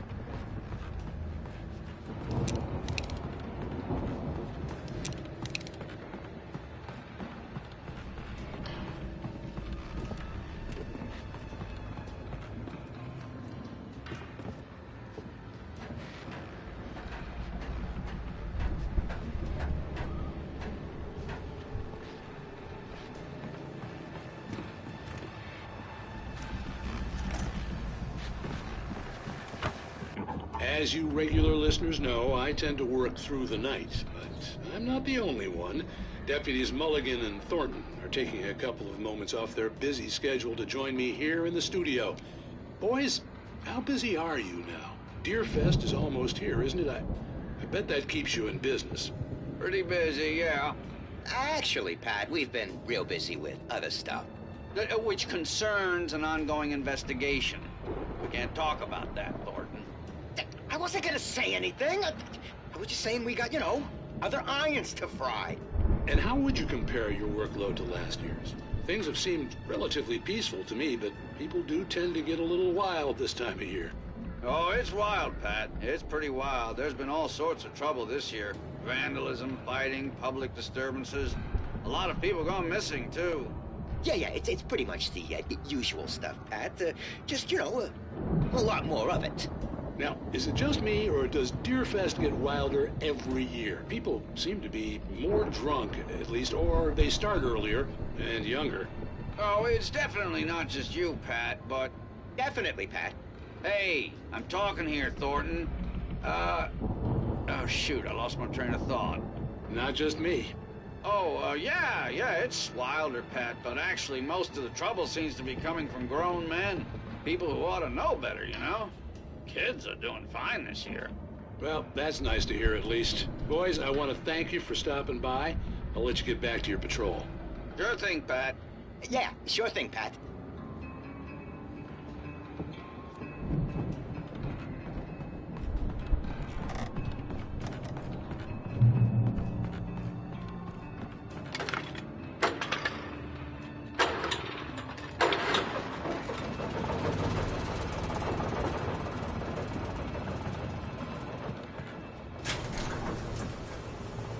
As you regular listeners know, I tend to work through the night, but I'm not the only one. Deputies Mulligan and Thornton are taking a couple of moments off their busy schedule to join me here in the studio. Boys, How busy are you now? Deerfest is almost here, isn't it? I bet that keeps you in business. Pretty busy, yeah. Actually, Pat, we've been real busy with other stuff, which concerns an ongoing investigation. We can't talk about that, Thornton. I wasn't gonna say anything. I was just saying we got, other irons to fry. And how would you compare your workload to last year's? Things have seemed relatively peaceful to me, but people do tend to get a little wild this time of year. Oh, it's wild, Pat. It's pretty wild. There's been all sorts of trouble this year. Vandalism, fighting, public disturbances. A lot of people gone missing, too. Yeah, it's pretty much the usual stuff, Pat. Just, a lot more of it. Now, is it just me, or does Deerfest get wilder every year? People seem to be more drunk, at least, or they start earlier and younger. Oh, it's definitely not just you, Pat, but... Definitely, Pat. Hey, I'm talking here, Thornton. Oh, shoot, I lost my train of thought. Not just me. Oh, yeah, it's wilder, Pat, but actually most of the trouble seems to be coming from grown men. People who ought to know better, Kids are doing fine this year. Well, that's nice to hear at least. Boys, I want to thank you for stopping by. I'll let you get back to your patrol. Sure thing, Pat. Yeah, sure thing, Pat.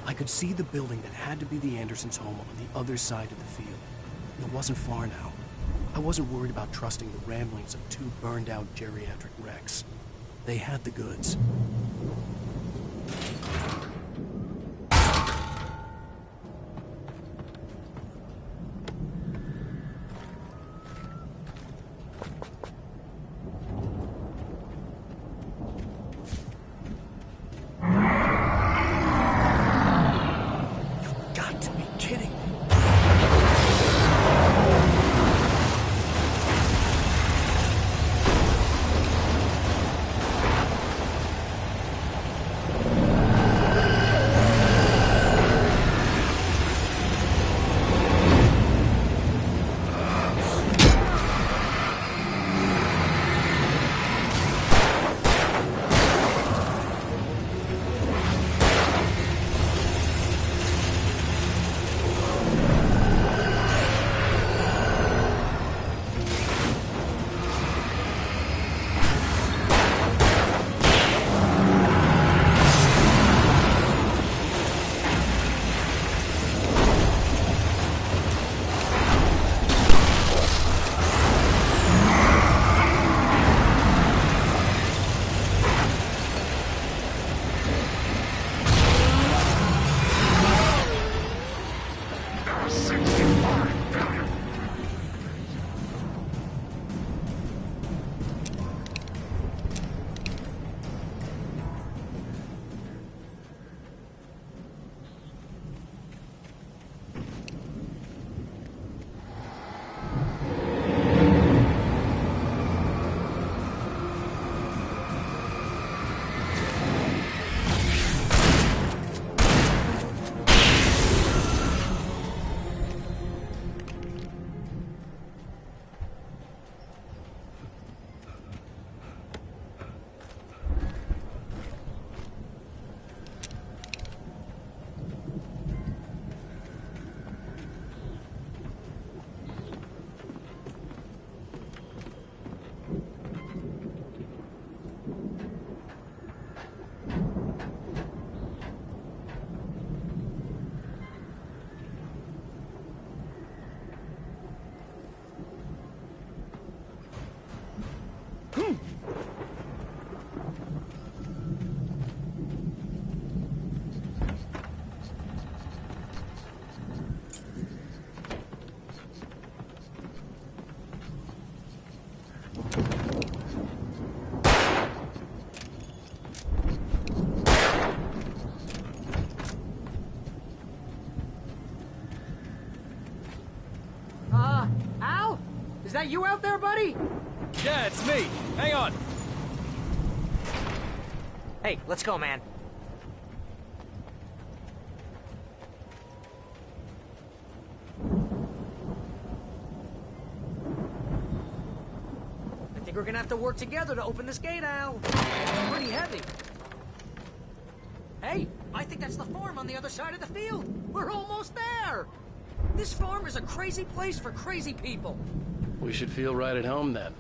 I could see the building that had to be the Andersons' home on the other side of the field. It wasn't far now. I wasn't worried about trusting the ramblings of two burned-out geriatric wrecks. They had the goods. Al? Is that you out there, buddy? Yeah, it's me. Hang on. Hey, let's go, man. I think we're gonna have to work together to open this gate, Al. It's pretty heavy. Hey, I think that's the farm on the other side of the field. We're almost there. This farm is a crazy place for crazy people. We should feel right at home then.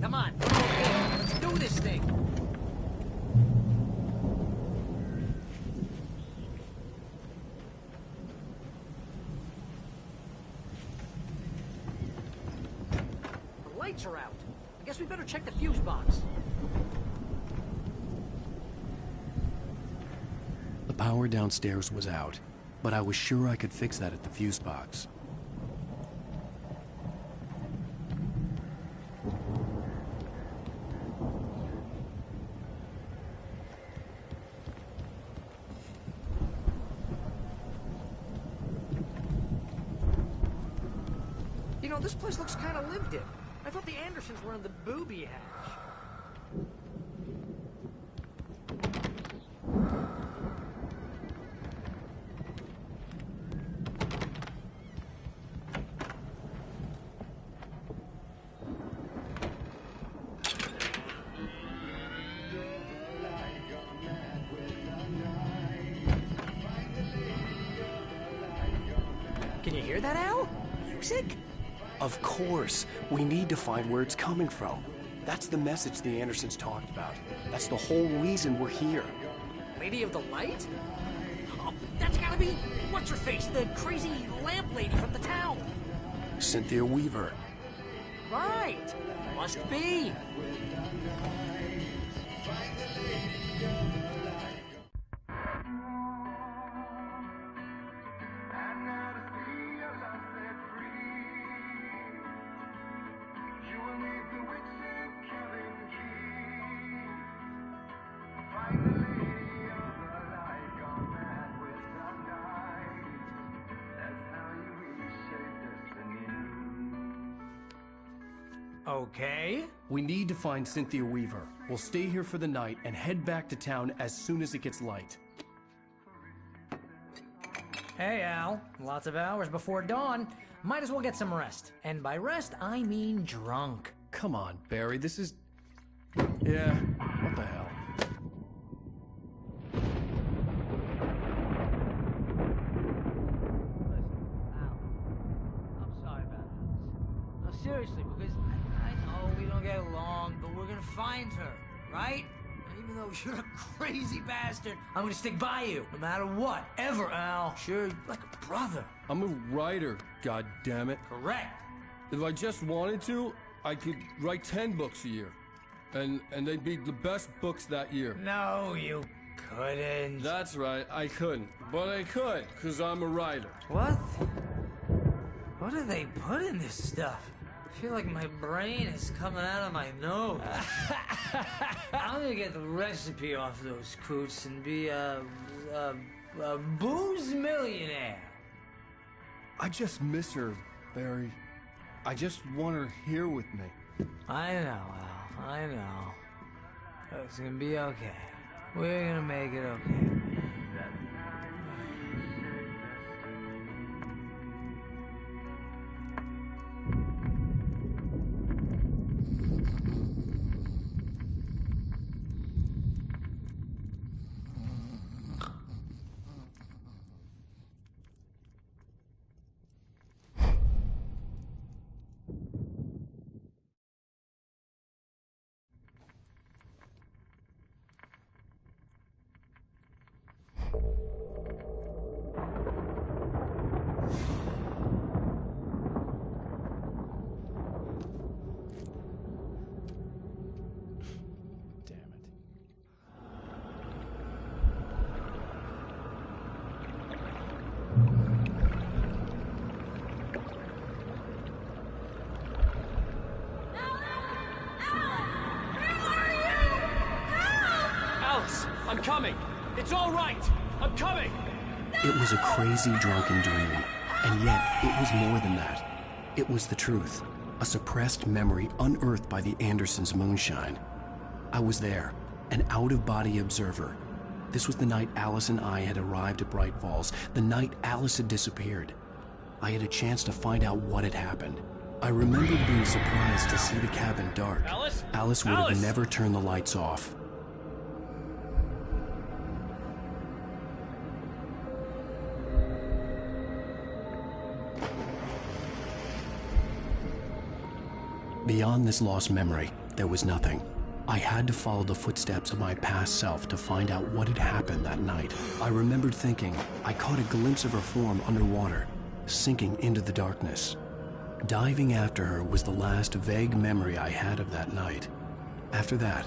Come on, okay, let's do this thing. The lights are out. I guess we better check the fuse box. The power downstairs was out, but I was sure I could fix that at the fuse box. You know, this place looks kind of lived in. I thought the Andersons were in the booby hatch. Can you hear that, Al? Music? Of course. We need to find where it's coming from. That's the message the Andersons talked about. That's the whole reason we're here. Lady of the Light? Oh, that's gotta be... What's-her-face? The crazy lamp lady from the town. Cynthia Weaver. Right. Must be. Okay. We need to find Cynthia Weaver. We'll stay here for the night and head back to town as soon as it gets light. Hey, Al. Lots of hours before dawn. Might as well get some rest. And by rest, I mean drunk. Come on, Barry, this is... Yeah, what the hell? I'm sorry about this. No, seriously, because I know we don't get along, but we're gonna find her, right? And even though you're a crazy bastard, I'm gonna stick by you, no matter what, ever, Al. Sure, you're like a brother. I'm a writer, goddammit. Correct. If I just wanted to, I could write 10 books a year. And they'd be the best books that year. No, you couldn't. That's right, I couldn't. But I could, because I'm a writer. What? What do they put in this stuff? I feel like my brain is coming out of my nose. I'm gonna get the recipe off those coots and be a booze millionaire. I just miss her, Barry. I just want her here with me. I know, Al. I know. It's gonna be okay. We're gonna make it okay. I'm coming! It's all right! I'm coming! It was a crazy drunken dream. And yet, it was more than that. It was the truth. A suppressed memory unearthed by the Andersons' moonshine. I was there, an out-of-body observer. This was the night Alice and I had arrived at Bright Falls, the night Alice had disappeared. I had a chance to find out what had happened. I remembered being surprised to see the cabin dark. Alice would have never turned the lights off. Beyond this lost memory, there was nothing. I had to follow the footsteps of my past self to find out what had happened that night. I remembered thinking I caught a glimpse of her form underwater, sinking into the darkness. Diving after her was the last vague memory I had of that night. After that,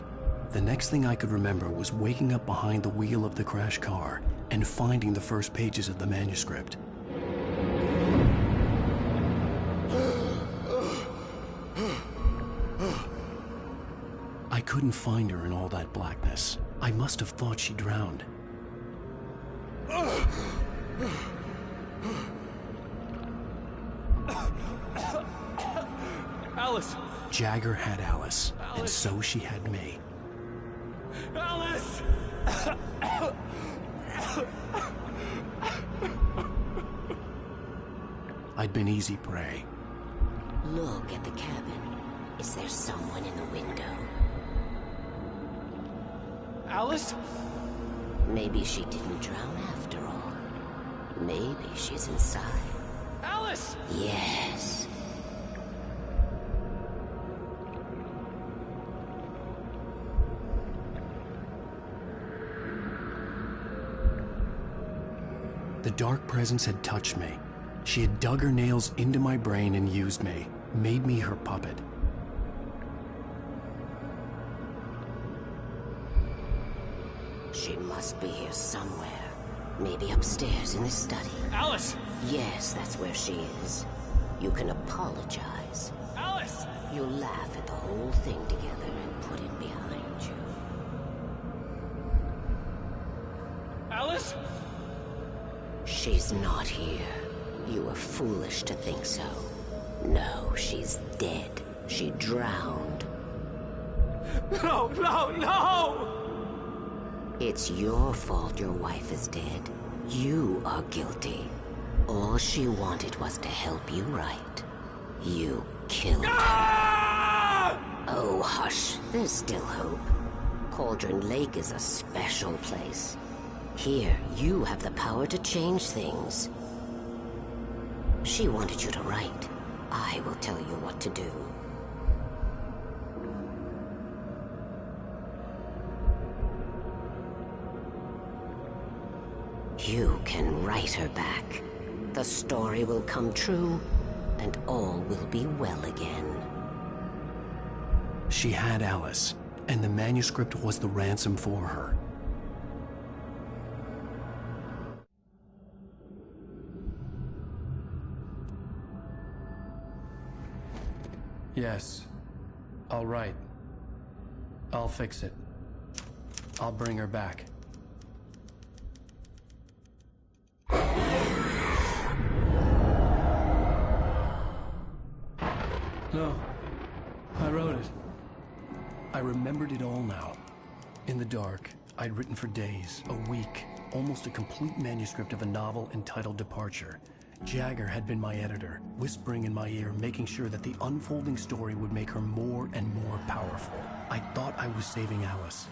the next thing I could remember was waking up behind the wheel of the crashed car and finding the first pages of the manuscript. I couldn't find her in all that blackness. I must have thought she drowned. Alice! Jagger had Alice, and so she had me. Alice! I'd been easy prey. Look at the cabin. Is there someone in the window? Alice? Maybe she didn't drown after all. Maybe she's inside. Alice! Yes. The dark presence had touched me. She had dug her nails into my brain and used me, made me her puppet. She must be here somewhere. Maybe upstairs in the study. Alice! Yes, that's where she is. You can apologize. Alice! You'll laugh at the whole thing together and put it behind you. Alice? She's not here. You were foolish to think so. No, she's dead. She drowned. No, no, no! It's your fault your wife is dead. You are guilty. All she wanted was to help you right. You killed her. Oh, hush. There's still hope. Cauldron Lake is a special place. Here, you have the power to change things. She wanted you to write. I will tell you what to do. You can write her back. The story will come true, and all will be well again. She had Alice, and the manuscript was the ransom for her. Yes. All right. I'll fix it. I'll bring her back. No. I wrote it. I remembered it all now. In the dark, I'd written for days, a week, almost a complete manuscript of a novel entitled Departure. Jagger had been my editor, whispering in my ear, making sure that the unfolding story would make her more and more powerful. I thought I was saving Alice.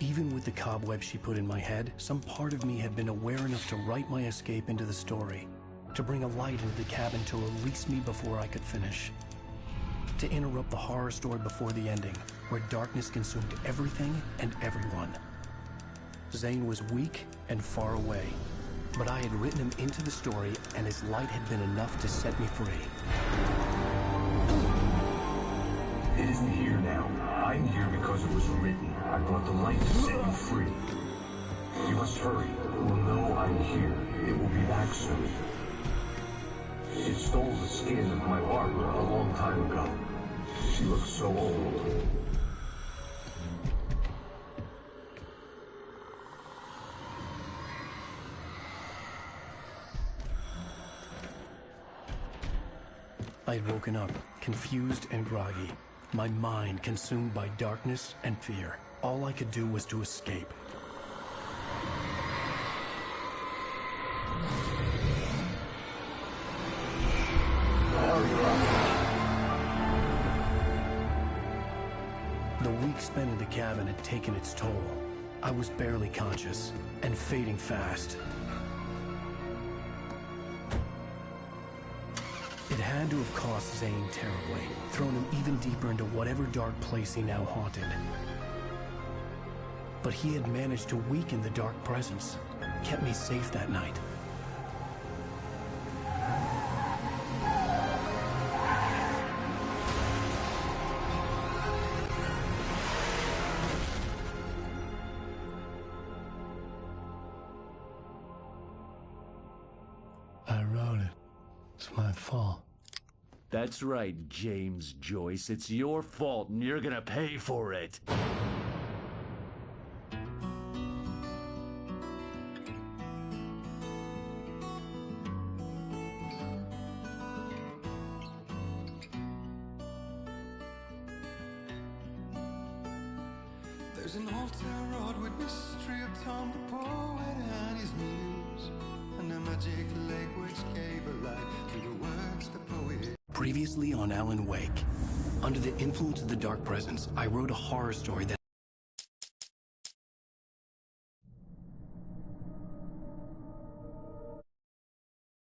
Even with the cobwebs she put in my head, some part of me had been aware enough to write my escape into the story, to bring a light into the cabin to release me before I could finish, to interrupt the horror story before the ending, where darkness consumed everything and everyone. Zane was weak and far away, but I had written him into the story, and his light had been enough to set me free. It isn't here now. I'm here because it was written. I brought the light to set you free. You must hurry. It will know I'm here. It will be back soon. It stole the skin of my Barbara a long time ago. She looks so old. I had woken up, confused and groggy, my mind consumed by darkness and fear. All I could do was to escape. The week spent in the cabin had taken its toll. I was barely conscious, and fading fast. It had to have cost Zane terribly, thrown him even deeper into whatever dark place he now haunted. But he had managed to weaken the dark presence, kept me safe that night. I wrote it. It's my fault. That's right, James Joyce. It's your fault, and you're gonna pay for it. There's an old town road with mystery of Tom the poet and his muse, and a magic lake which gave a light to the words the poet. Previously on Alan Wake. Under the influence of the dark presence, I wrote a horror story that